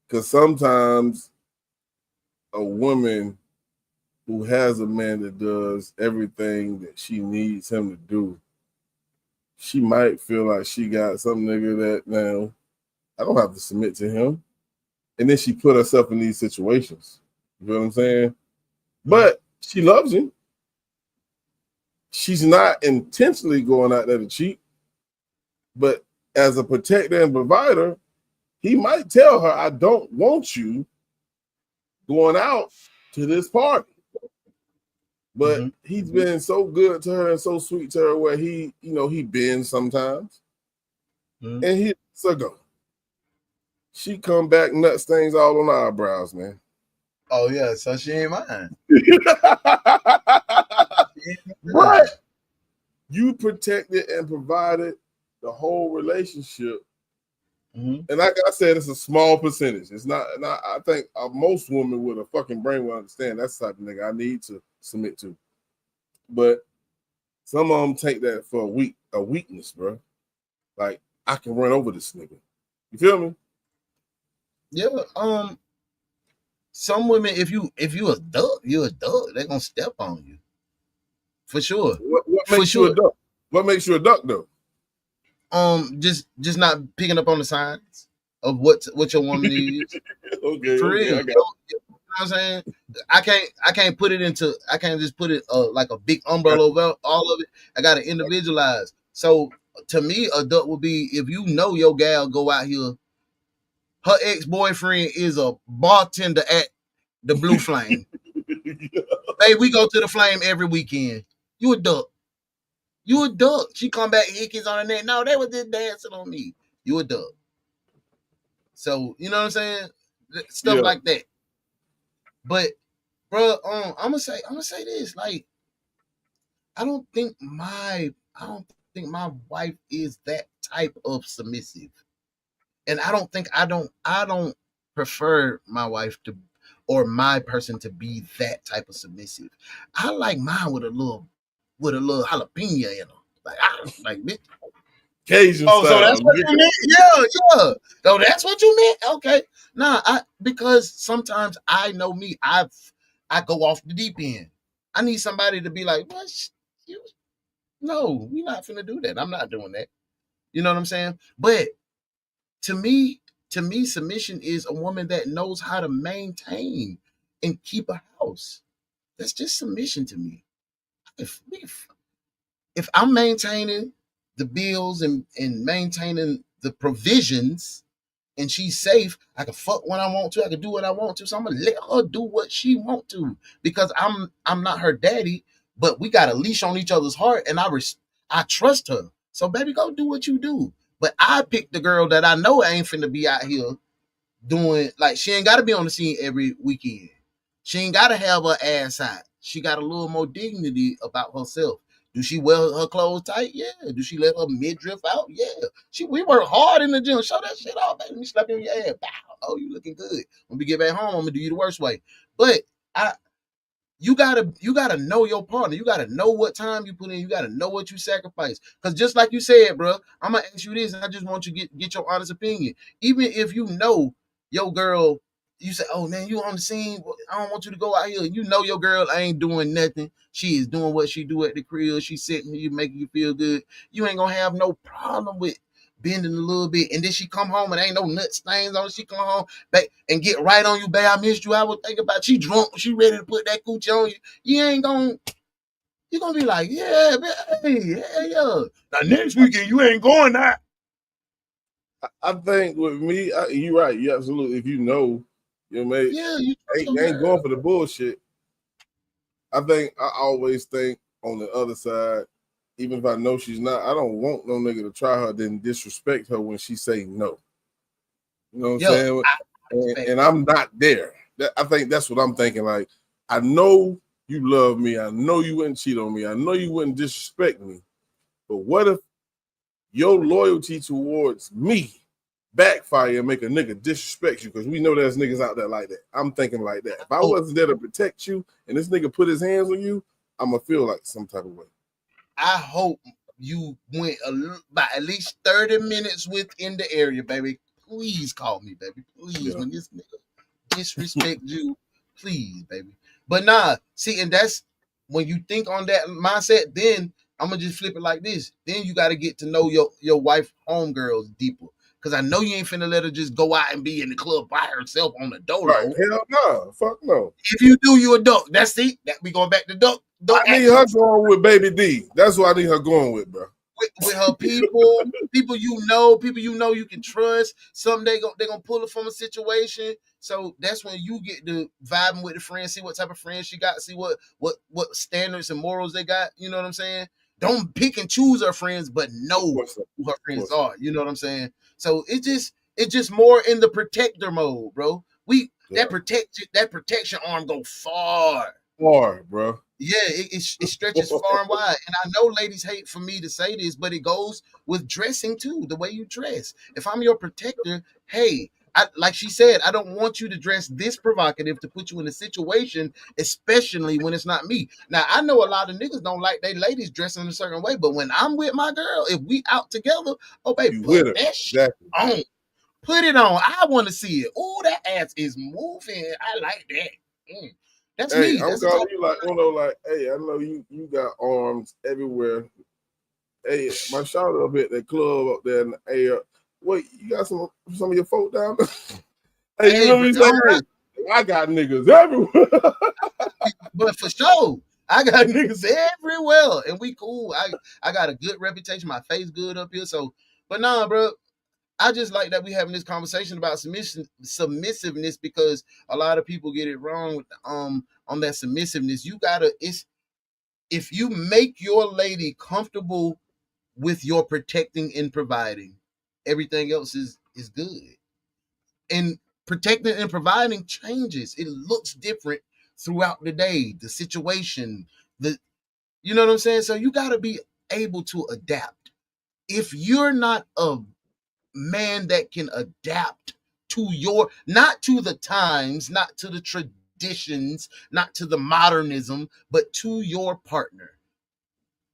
because sometimes a woman who has a man that does everything that she needs him to do, she might feel like she got some nigga that now I don't have to submit to him. And then she put herself in these situations. You know what I'm saying? But she loves him. She's not intentionally going out there to cheat. But as a protector and provider, he might tell her, I don't want you going out to this party. But he's been so good to her and so sweet to her where he bends sometimes. And he lets her go. She come back nut stains all on her eyebrows, man. Oh yeah, so she ain't mine. But you protected and provided the whole relationship. And like I said, it's a small percentage. It's not I think most women with a fucking brain will understand that's the type of nigga I need to submit to. But some of them take that for a weakness, bro. Like, I can run over this nigga. You feel me? Yeah. Some women, if you a duck, you're a duck. They're gonna step on you. For sure. What makes you a duck? What makes you a duck though? Just not picking up on the signs of what your woman is. Okay, For real. I got You know what I'm saying? I can't just put it like a big umbrella over all of it. I gotta individualize. So to me, a duck would be if you know your gal go out here, her ex-boyfriend is a bartender at the Blue Flame. Hey, we go to the Flame every weekend. You a duck. You a duck. She come back, hickeys on her neck. No, they was just dancing on me. You a duck. So, you know what I'm saying? Stuff like that. But, bro, I'm gonna say this. Like, I don't think my wife is that type of submissive. And I don't prefer my wife to or my person to be that type of submissive. I like mine with a little jalapeno in her. Like bitch. Cajun style. So that's what you meant? Yeah. So that's what you meant? Okay. Nah, because sometimes I know me, I go off the deep end. I need somebody to be like, what? No, we're not finna do that. I'm not doing that. You know what I'm saying? But to me, submission is a woman that knows how to maintain and keep a house. That's just submission to me. If I'm maintaining the bills and maintaining the provisions and she's safe, I can fuck when I want to, I can do what I want to. So I'm gonna let her do what she want to because I'm not her daddy, but we got a leash on each other's heart and I trust her. So baby, go do what you do. But I picked the girl that I know ain't finna be out here doing, like, she ain't got to be on the scene every weekend. She ain't got to have her ass out. She got a little more dignity about herself. Do she wear her clothes tight? Yeah. Do she let her midriff out? Yeah. We work hard in the gym. Show that shit off, baby. Let me slap you on your ass. Bow. Oh, you looking good. When we get back home, I'm gonna do you the worst way. But you gotta know your partner. You gotta know what time you put in. You gotta know what you sacrifice. Because just like you said, bro, I'm gonna ask you this, and I just want you to get your honest opinion. Even if you know your girl, you say, oh man, you on the scene. I don't want you to go out here. You know your girl ain't doing nothing. She is doing what she do at the crib. She's sitting here making you feel good. You ain't gonna have no problem with bending a little bit. And then she come home and ain't no nut stains on it. She come home back and get right on you, babe. I missed you. I was thinking about you drunk. She ready to put that coochie on you. You ain't gonna. You're gonna be like, yeah, man, hey, yeah. Now next weekend you ain't going out. I think with me, you're right. You absolutely. If you know, your mate, Yeah, you ain't going for the bullshit. I always think on the other side, even if I know she's not, I don't want no nigga to try her, then disrespect her when she say no. You know what I'm saying? And I'm not there. I think that's what I'm thinking. Like, I know you love me. I know you wouldn't cheat on me. I know you wouldn't disrespect me. But what if your loyalty towards me backfire and make a nigga disrespect you? Because we know there's niggas out there like that. I'm thinking like that. If I wasn't there to protect you and this nigga put his hands on you, I'm going to feel like some type of way. I hope you went about at least 30 minutes within the area, baby. Please call me, baby. Please, when this nigga disrespect you, please, baby. But nah, see, and that's when you think on that mindset, then I'm gonna just flip it like this. Then you got to get to know your wife homegirls deeper. Because I know you ain't finna let her just go out and be in the club by herself on the dolo. Right. Hell no. Fuck no. If you do, you a duck. That's it. That we going back to duck. I need her going with Baby D. That's what I need her going with, bro. With her people you know you can trust. Some they're gonna pull her from a situation. So that's when you get to vibing with the friends, see what type of friends she got, see what standards and morals they got. You know what I'm saying? Don't pick and choose her friends, but know who her friends are. You know what I'm saying? So it's just more in the protector mode, bro. That protection arm go far, bro. Yeah, it stretches far and wide. And I know ladies hate for me to say this, but it goes with dressing too, the way you dress. If I'm your protector, hey, like she said, I don't want you to dress this provocative to put you in a situation, especially when it's not me. Now, I know a lot of niggas don't like they ladies dressing a certain way, but when I'm with my girl, if we out together, oh, baby, put that shit on. Put it on. I want to see it. Oh, that ass is moving. I like that. That's me. I'm calling you like, like, hey, I know you got arms everywhere. Hey, my shout up at that club up there in the air. Wait, you got some of your folk down there? Hey, you know what I'm saying? I got niggas everywhere. But for sure, I got niggas everywhere, and we cool. I got a good reputation. My face good up here. So, but nah, bro. I just like that we having this conversation about submissiveness, because a lot of people get it wrong on that submissiveness. You gotta, if you make your lady comfortable with your protecting and providing, everything else is good. And protecting and providing changes. It looks different throughout the day, the situation, you know what I'm saying? So you gotta be able to adapt. If you're not a man that can adapt to not to the times, not to the traditions, not to the modernism, but to your partner.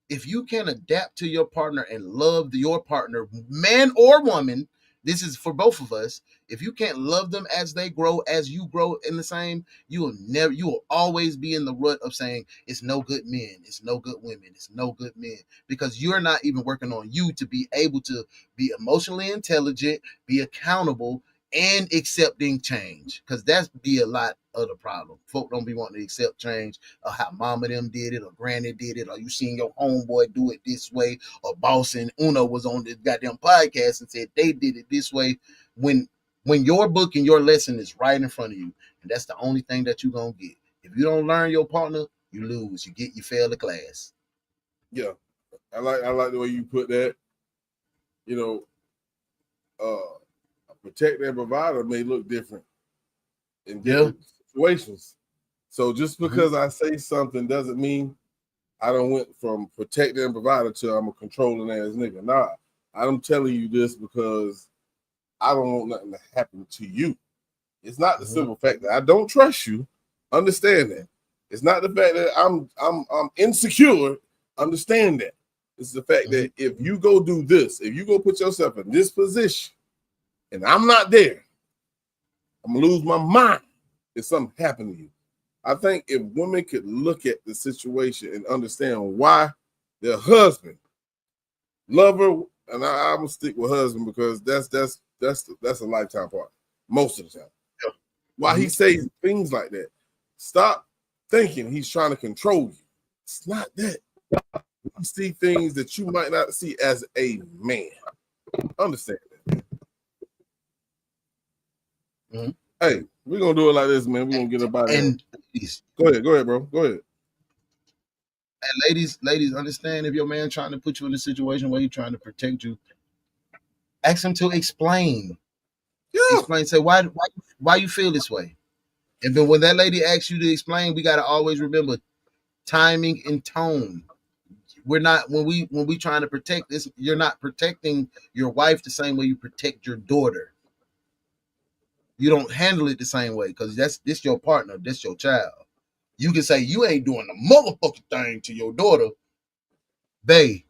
If you can adapt to your partner and love your partner, man or woman, this is for both of us. If you can't love them as they grow, as you grow in the same, you will always be in the rut of saying it's no good men, it's no good women, it's no good men, because you're not even working on you to be able to be emotionally intelligent, be accountable, and accepting change, because that's be a lot of the problem. Folk don't be wanting to accept change, or how mama them did it, or granny did it, or you seen your homeboy do it this way, or boss and Uno was on this goddamn podcast and said they did it this way, when your book and your lesson is right in front of you, and that's the only thing that you're gonna get. If you don't learn your partner, you lose. You fail the class. Yeah, I like the way you put that. You know, a protector and provider may look different in different situations. So just because I say something doesn't mean I don't went from protector and provider to I'm a controlling ass nigga. Nah, I'm telling you this because I don't want nothing to happen to you. It's not the simple fact that I don't trust you. Understand that. It's not the fact that I'm insecure. Understand that. It's the fact that if you go do this, if you go put yourself in this position, and I'm not there, I'm gonna lose my mind if something happened to you. I think if women could look at the situation and understand why their husband love her, and I'm gonna stick with husband because that's a lifetime partner most of the time. Yeah. Why he says things like that? Stop thinking he's trying to control you. It's not that. You see things that you might not see as a man. Understand that. Mm-hmm. Hey, we're gonna do it like this, man. We're gonna get about it. Go ahead, bro. Go ahead. And ladies, understand if your man trying to put you in a situation where he's trying to protect you, ask him to explain. Yeah. Explain. Say why you feel this way. And then when that lady asks you to explain, we gotta always remember timing and tone. We're not when we trying to protect this. You're not protecting your wife the same way you protect your daughter. You don't handle it the same way because this your partner, this your child. You can say you ain't doing the motherfucking thing to your daughter, babe.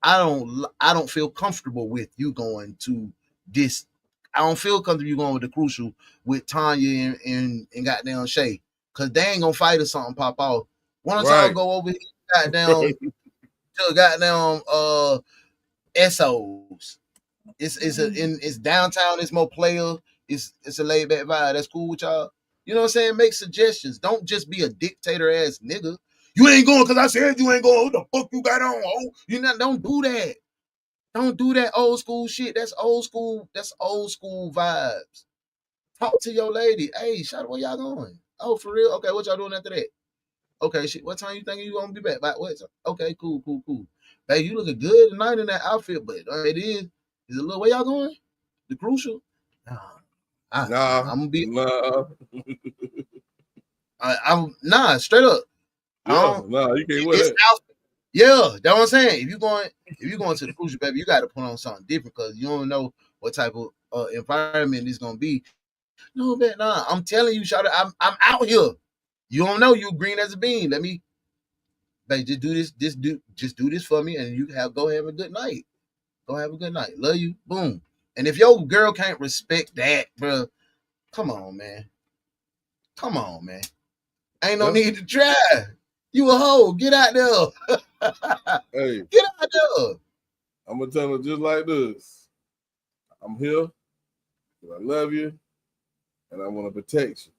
I don't feel comfortable with you going to this. I don't feel comfortable you going with the crucial with Tanya and goddamn Shay because they ain't gonna fight or something pop off. One time right. Go over here, goddamn to goddamn SOs. It's downtown. It's more player. It's a laid back vibe. That's cool with y'all. You know what I'm saying? Make suggestions. Don't just be a dictator ass nigga. You ain't going because I said you ain't going. Who the fuck you got on? Oh, don't do that. Don't do that old school shit. That's old school. That's old school vibes. Talk to your lady. Hey, shout out, where y'all going? Oh, for real? Okay, what y'all doing after that? Okay, shit. What time you thinking you gonna be back? By what? Okay, cool. Hey, you looking good tonight in that outfit, but it is. Is it a little where y'all going? The crucial? I'm gonna be I'm straight up. You can't wear that. Yeah, that's what I'm saying. If you going to the crucial, baby, you got to put on something different because you don't know what type of environment it's gonna be. No, man, nah. I'm telling you, shout out. I'm out here. You don't know you green as a bean. Let me, baby, just do this. Just do this for me, and you go have a good night. Go have a good night. Love you. Boom. And if your girl can't respect that, bro, come on, man. Ain't no need to try. You a hoe. Get out there. Hey. Get out there. I'm going to tell her just like this. I'm here because I love you and I want to protect you.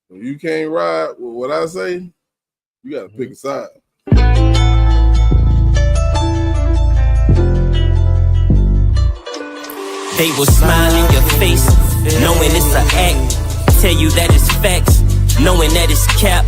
When you can't ride with what I say, you got to pick a side. They will smile in your face, knowing it's an act. Tell you that it's facts, knowing that it's cap.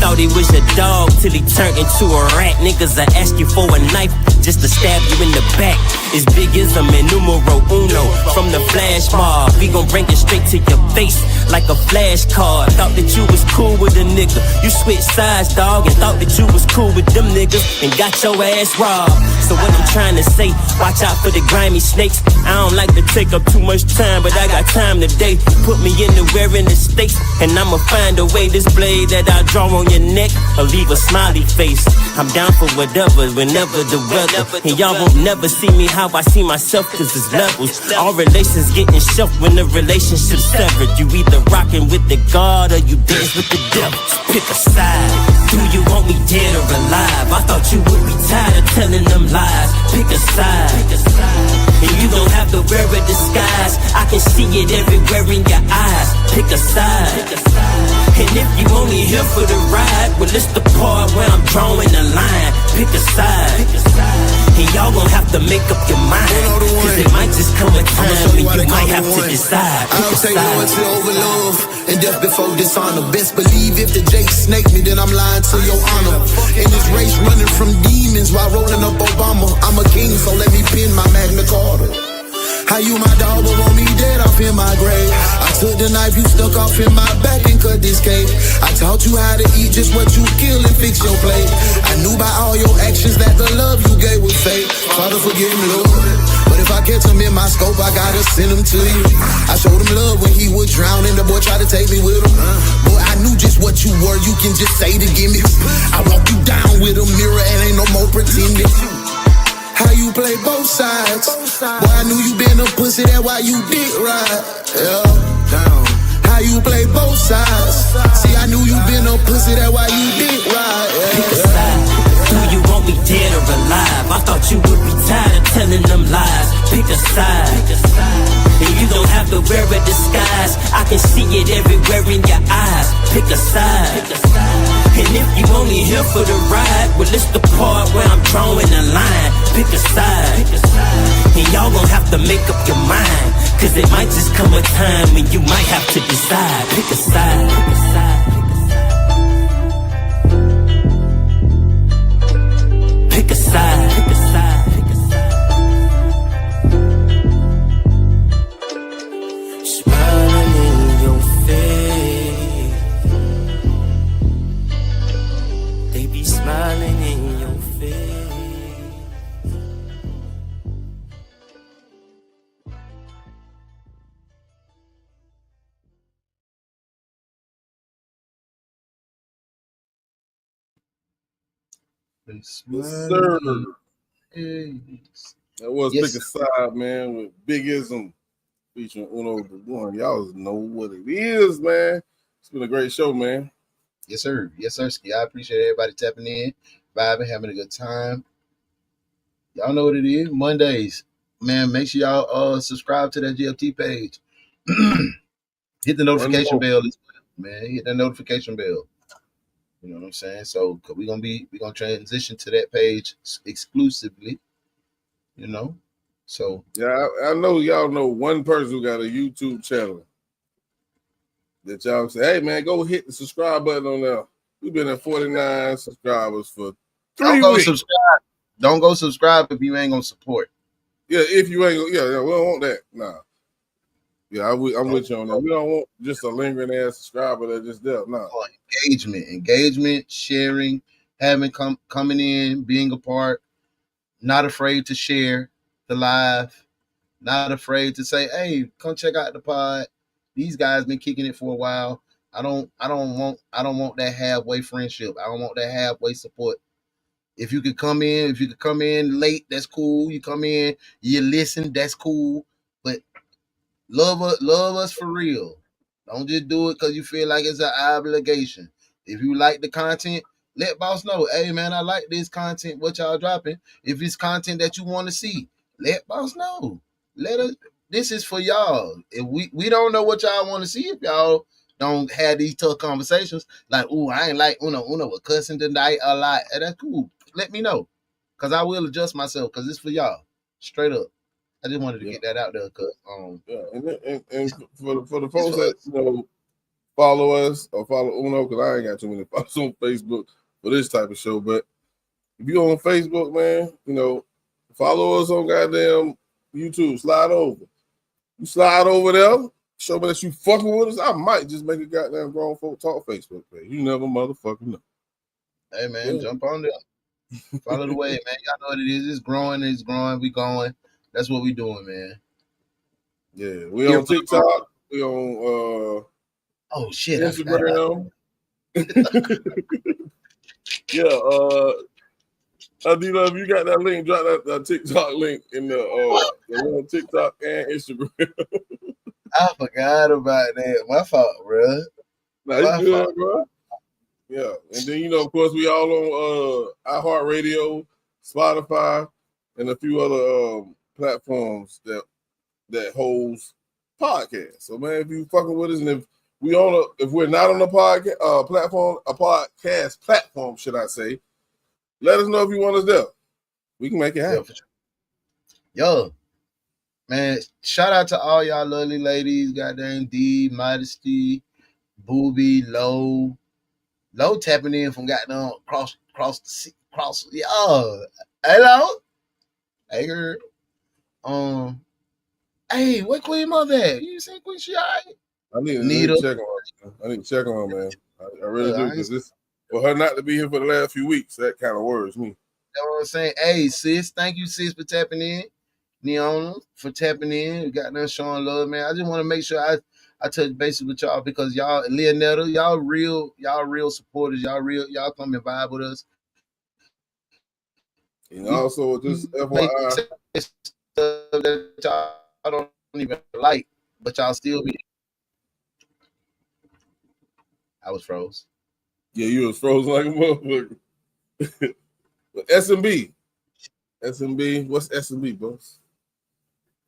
Thought he was your dog till he turned into a rat. Niggas will ask you for a knife just to stab you in the back. As big as I'm in numero uno from the flash mob. We gon' bring it straight to your face like a flash card. Thought that you was cool with a nigga. You switched sides, dog, and thought that you was cool with them niggas and got your ass robbed. So what I'm trying to say, watch out for the grimy snakes. I don't like to take up too much time, but I got time today. Put me anywhere in the States, and I'ma find a way. This blade that I draw on your neck, or leave a smiley face. I'm down for whatever, whenever the weather. And y'all won't never see me how I see myself, cause it's levels. All relations getting shelved when the relationship's severed. You either rockin' with the God or you dance with the devil. Pick a side. Do you want me dead or alive? I thought you would be tired of telling them lies. Pick a side. And you don't have to wear a disguise. I can see it everywhere in your eyes. Pick a side. And if you only here for the ride, well, it's the part where I'm drawing the line. Pick a side. And y'all gon' have to make up your mind, cause it might just come a time when you might have to decide. I'll take loyalty over love and death before dishonor. Best believe if the Jake snake me, then I'm lying to your honor. In this race running from demons while rolling up Obama. I'm a king, so let me pin my Magna Carta. How you my dog but want me dead off in my grave? I took the knife you stuck off in my back and cut this cake. I taught you how to eat just what you kill and fix your plate. I knew by all your actions that the love you gave was fake. Father forgive me, Lord, but if I catch him in my scope, I gotta send him to you. I showed him love when he was drowning. The boy tried to take me with him. Boy, I knew just what you were. You can just say to give me. I walk you down with a mirror and ain't no more pretending. How you play both sides? Boy, I knew you been a pussy, that's why you dick ride. Yeah, down. how you play both sides. See, I knew you been a pussy, that's why you did right. Pick a side. Do you want me dead or alive? I thought you would be tired of telling them lies. Pick a side. And you don't have to wear a disguise. I can see it everywhere in your eyes. Pick a side. And if you only here for the ride, well, it's the part where I'm drawing a line. Pick a side. And y'all gon' have to make up your mind, cause it might just come a time when you might have to decide. Pick a side. Pick a side. Pick a side. Pick a side. Pick a side. Smiling in your face. They be smiling in your face. Yes, sir. Yes. That was Yes, Pick a Side, man, with Big Ism featuring Uno the One. Y'all know what it is, man. It's been a great show, man. Yes, sir. Yes, sir. Ski. I appreciate everybody tapping in, vibing, having a good time. Y'all know what it is. Mondays, man. Make sure y'all subscribe to that GFT page. Hit the notification bell as well, man. Hit that notification bell. You know what I'm saying? So we're gonna transition to that page exclusively. You know, so Yeah, I know y'all know one person who got a YouTube channel that y'all say, hey man, go hit the subscribe button on there. We've been at 49 subscribers for 3 weeks. Subscribe. Don't go subscribe if you ain't gonna support. Yeah, if you ain't, yeah, we don't want that. Nah. Yeah, I'm with you on that. We don't want just a lingering ass subscriber that just there. Nah. Engagement, sharing, having coming in, being a part, not afraid to share the live, not afraid to say, hey, come check out the pod. These guys been kicking it for a while. I don't want that halfway friendship. I don't want that halfway support. If you could come in late, that's cool. You come in, you listen, that's cool. But love us for real. Don't just do it because you feel like it's an obligation. If you like the content, let boss know. Hey man, I like this content. What y'all dropping? If it's content that you want to see, let boss know. Let us. This is for y'all. If we don't know what y'all want to see, if y'all don't have these tough conversations, like, ooh, I ain't like Uno was cussing tonight a lot. And that's cool. Let me know, cause I will adjust myself. Cause it's for y'all. Straight up. I just wanted to get that out there, cause and for the folks that follow us or follow Uno, because I ain't got too many followers on Facebook for this type of show. But if you're on Facebook, man, follow us on goddamn YouTube. Slide over. You slide over there, show me that you fucking with us. I might just make a goddamn grown folk talk Facebook page. You never motherfucking know. Hey man, jump on there. Follow the way, man. Y'all know what it is. It's growing. We going. That's what we doing, man. Yeah, we on TikTok. We on oh shit, Instagram. Yeah, Adila, if you got that link, drop that TikTok link in the TikTok and Instagram. I forgot about that. My fault, bro. Nah, you good, bro? Yeah, and then of course, we all on iHeartRadio, Spotify, and a few other platforms that holds podcasts. So man, if you fucking with us, and if we're not on the podcast platform, a podcast platform, should I say, let us know if you want us there. We can make it happen. Yo, man, shout out to all y'all lovely ladies. Goddamn D, Modesty, Booby, Low tapping in from goddamn cross. Yo, hello, hey girl. Hey, where Queen Mother at? You see Queen? She all right? I need to check on her. I need to check on her, man. I really do, because for her not to be here for the last few weeks, that kind of worries me. You know what I'm saying? Hey, sis, thank you, sis, for tapping in. Neona, for tapping in. We got them showing love, man. I just want to make sure I touch bases with y'all, because y'all, Leonetta, y'all real supporters. Y'all come and vibe with us. And also, just FYI, that y'all don't even like, but y'all still be. I was froze. Yeah, you was frozen like a motherfucker. But SMB. What's SMB, boss?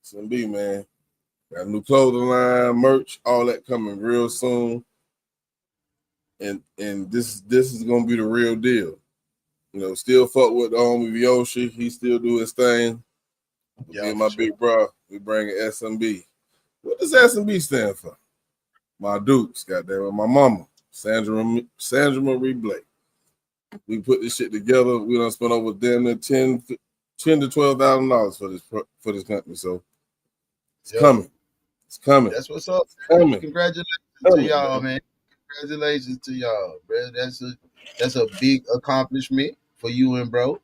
SMB, man. Got a new clothing line, merch, all that coming real soon. And this is gonna be the real deal. You know, still fuck with the homie Yoshi. He still do his thing. Me and my big bro, we bring SMB. What does SMB stand for? My Dukes, goddamn it. My mama, Sandra Marie Blake. We put this shit together. We done spent over damn near $10,000 to $12,000 for this company. So it's coming. It's coming. That's what's up. Coming. Congratulations to y'all, man. Congratulations to y'all, bro. That's a big accomplishment for you and bro.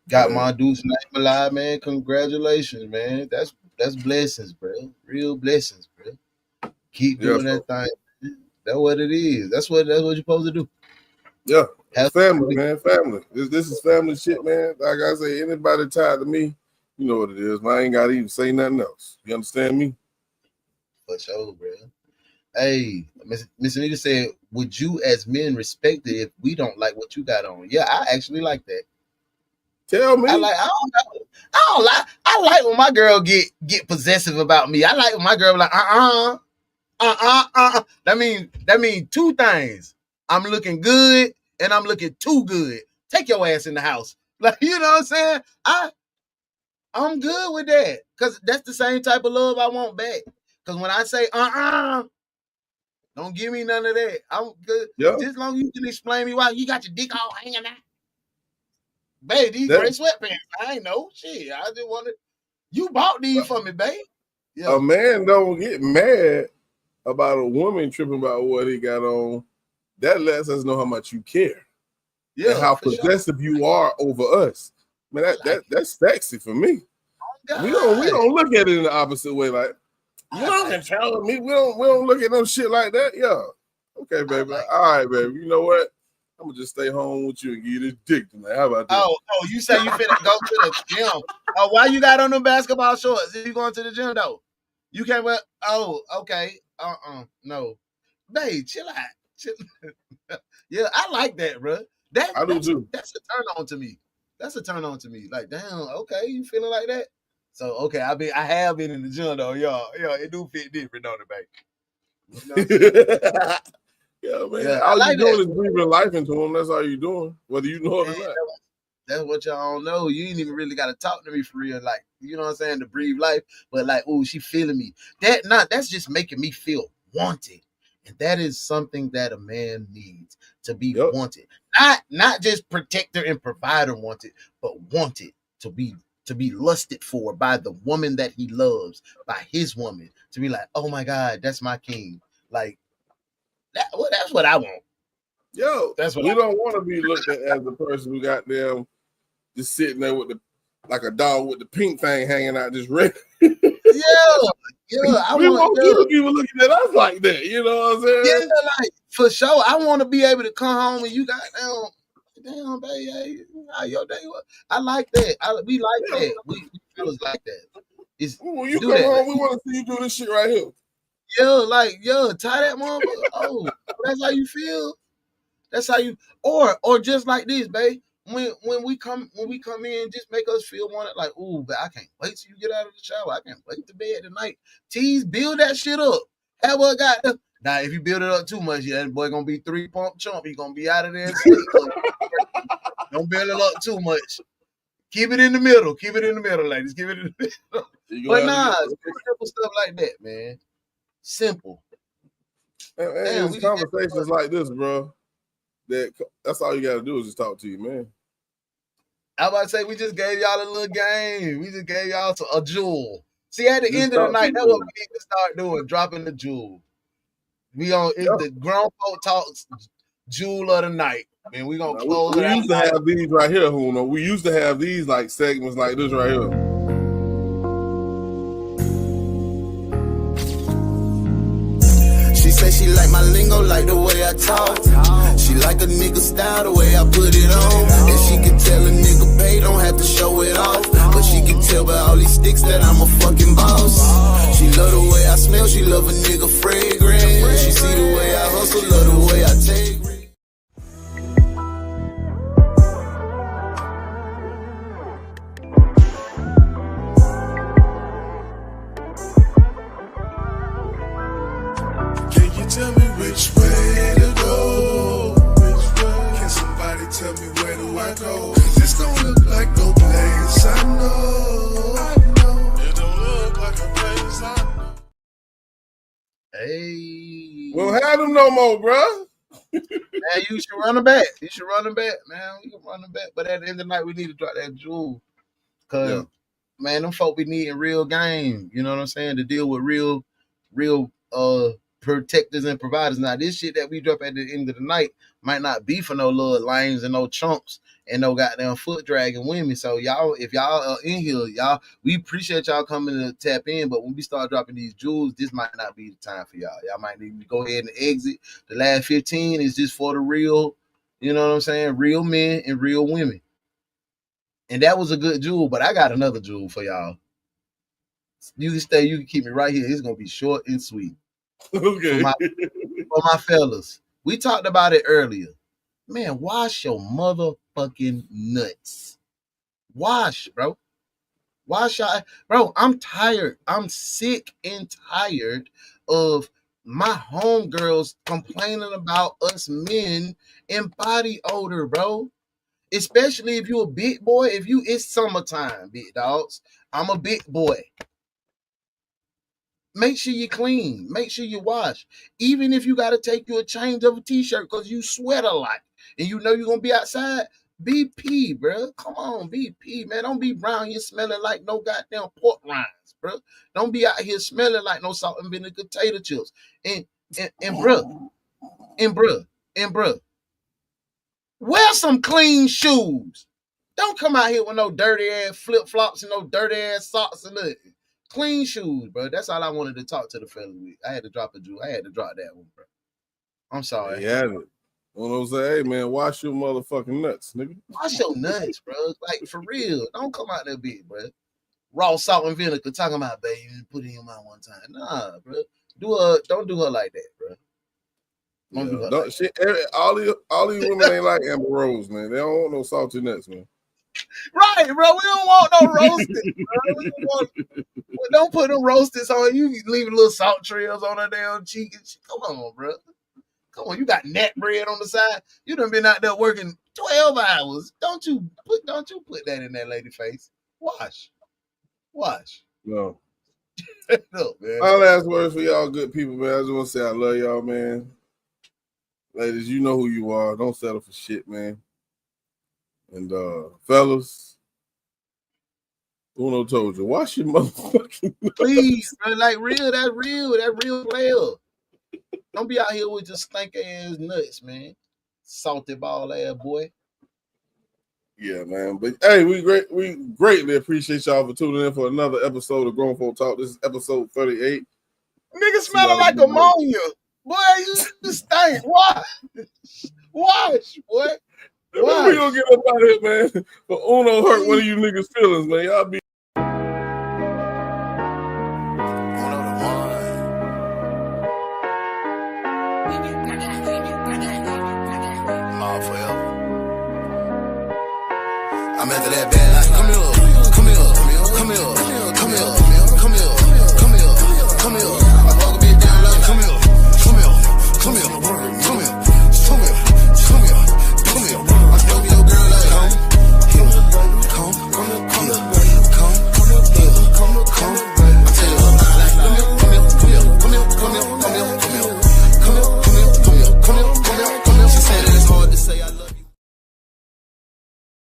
Got my dude's name alive, man. Congratulations, man. That's blessings, bro. Real blessings, bro. Keep doing that thing. That's what it is. That's what you're supposed to do. Yeah. Family, man. Family. This is family shit, man. Like I say, anybody tied to me, you know what it is, man. I ain't gotta even say nothing else. You understand me? For sure, bro. Hey, Miss Anita said, would you as men respect it if we don't like what you got on? Yeah, I actually like that. Tell me. I like when my girl get possessive about me. I like when my girl be like, That mean two things. I'm looking good and I'm looking too good. Take your ass in the house. Like, you know what I'm saying? I'm good with that. Cause that's the same type of love I want back. Cause when I say don't give me none of that. I'm good. Yeah. Just as long as you can explain me why you got your dick all hanging out. Babe, these gray sweatpants. I ain't know. Shit. I just wanted. You bought these for me, babe. Yeah. A man don't get mad about a woman tripping about what he got on. That lets us know how much you care. Yeah. And how possessive you are over us. Man, that's sexy for me. Oh, we don't look at it in the opposite way, like you don't control me. We don't look at no shit like that. Yeah. Okay, baby. All right, baby. You know what? I'm gonna just stay home with you and give you this dick tonight. How about that? Oh, you say you finna go to the gym. Oh, why you got on them basketball shorts? If you going to the gym though? You can't wear okay. No. Babe, chill out. Yeah, I like that, bro. I do too. That's a turn on to me. That's a turn on to me. Like, damn, okay, you feeling like that? So okay, I have been in the gym though, y'all. Yeah, it do fit different, don't it, babe? You know yeah, man. Yeah, all you doing is breathing life into them. That's all you doing, whether you know it or not. That's what y'all don't know. You ain't even really got to talk to me for real, like, you know what I'm saying, to breathe life. But like, oh, she feeling me. That's just making me feel wanted, and that is something that a man needs, to be wanted. Not just protector and provider wanted, but wanted to be lusted for by the woman that he loves, by his woman, to be like, oh my God, that's my king. Like that's what I want. Yo, that's what we don't want to be looked at as the person who got them just sitting there with like a dog with the pink thing hanging out, just ready. Yeah. We want people looking at us like that. You know what I'm saying? Yeah, like for sure. I want to be able to come home and you got damn, baby, hey, how your day was? I like that. We like that. We feels like that. When you come home, we want to see you do this shit right here. Yeah, tie that motherfucker. Oh, that's how you feel. That's how you, or just like this, babe. When we come in, just make us feel wanted. Like, ooh, but I can't wait till you get out of the shower. I can't wait to bed tonight. Tease, build that shit up. Have what got the. Now, if you build it up too much, that boy gonna be 3-pump chump. He gonna be out of there and sleep. Don't build it up too much. Keep it in the middle. Keep it in the middle, ladies. Keep it in the middle. But nah, simple stuff like that, man. Simple. And it's conversations like this, bro. That's all you gotta do is just talk to you, man. I about to say, we just gave y'all a little game. We just gave y'all a jewel. See, at the end of the night, that's what we need to start doing, dropping the jewel. We on the grown folk talks jewel of the night. And we gonna close it out. We used to have these right here, Huno. We used to have these like segments like this right here. She say she like my lingo, like the way I talk. She like a nigga style, the way I put it on. And she can tell a nigga pay, don't have to show it off. But she can tell by all these sticks that I'm a fucking boss. She love the way I smell, she love a nigga fragrance. She see the way I hustle, love the way I take risks. Can you tell me which way to go? Which way? Can somebody tell me where do I go? 'Cause this don't look like no place I know. It don't look like a place I know. Hey, We don't have them no more, bruh. man, you should run them back. You should run them back, man. We can run them back. But at the end of the night, we need to drop that jewel. Cause man, them folk be needing real game. You know what I'm saying? To deal with real protectors and providers. Now, this shit that we drop at the end of the night might not be for no little lames and no chumps and no goddamn foot dragging women. So y'all, if y'all are in here, y'all, we appreciate y'all coming to tap in. But when we start dropping these jewels, this might not be the time for y'all. Y'all might need to go ahead and exit. The last 15 is just for the real, you know what I'm saying? Real men and real women. And that was a good jewel, but I got another jewel for y'all. You can stay, you can keep me right here. It's gonna be short and sweet. Okay. For my fellas, we talked about it earlier. Man, wash your motherfucking nuts. Wash, bro. Wash your, bro. I'm tired. I'm sick and tired of my homegirls complaining about us men and body odor, bro. Especially if you a big boy. It's summertime, big dogs. I'm a big boy. Make sure you clean. Make sure you wash. Even if you got to take you a change of a t-shirt because you sweat a lot and you know you're going to be outside, BP, bro. Come on, BP, man. Don't be brown here smelling like no goddamn pork rinds, bro. Don't be out here smelling like no salt and vinegar potato chips. And bro, wear some clean shoes. Don't come out here with no dirty ass flip-flops and no dirty ass socks and nothing. Clean shoes, bro. That's all I wanted to talk to the fellas with. I had to drop a jewel. I had to drop that one, bro. I'm sorry. Yeah. One of those say, hey man, wash your motherfucking nuts, nigga. Wash your nuts, bro. Like for real. Don't come out there big, bro. Raw salt and vinegar talking about, baby, you put it in your mouth one time. Nah, bro. Don't do her like that, bro. Don't do her like that. All these women ain't like Amber Rose, man. They don't want no salty nuts, man. Right, bro. We don't want no roasted, bro. Don't put them roasters on. You leave little salt trails on her damn cheek and shit. Come on, bro. Come on. You got net bread on the side. You done been out there working 12 hours. Don't you put that in that lady face. Wash. No. Look, man. My last words for y'all good people, man. I just want to say I love y'all, man. Ladies, you know who you are. Don't settle for shit, man. And fellas, Uno told you, wash your motherfucking nuts. Please, bro. Like that real player. Don't be out here with just stink ass nuts, man. Salty ball ass boy. Yeah, man. But hey, we greatly appreciate y'all for tuning in for another episode of Grown Folk Talk. This is episode 38. Nigga smelling like ammonia. Boy, you stink. Wash, boy. We gonna get up out of here, man. But Uno hurt one of you niggas' feelings, man. Y'all be I'm after that bad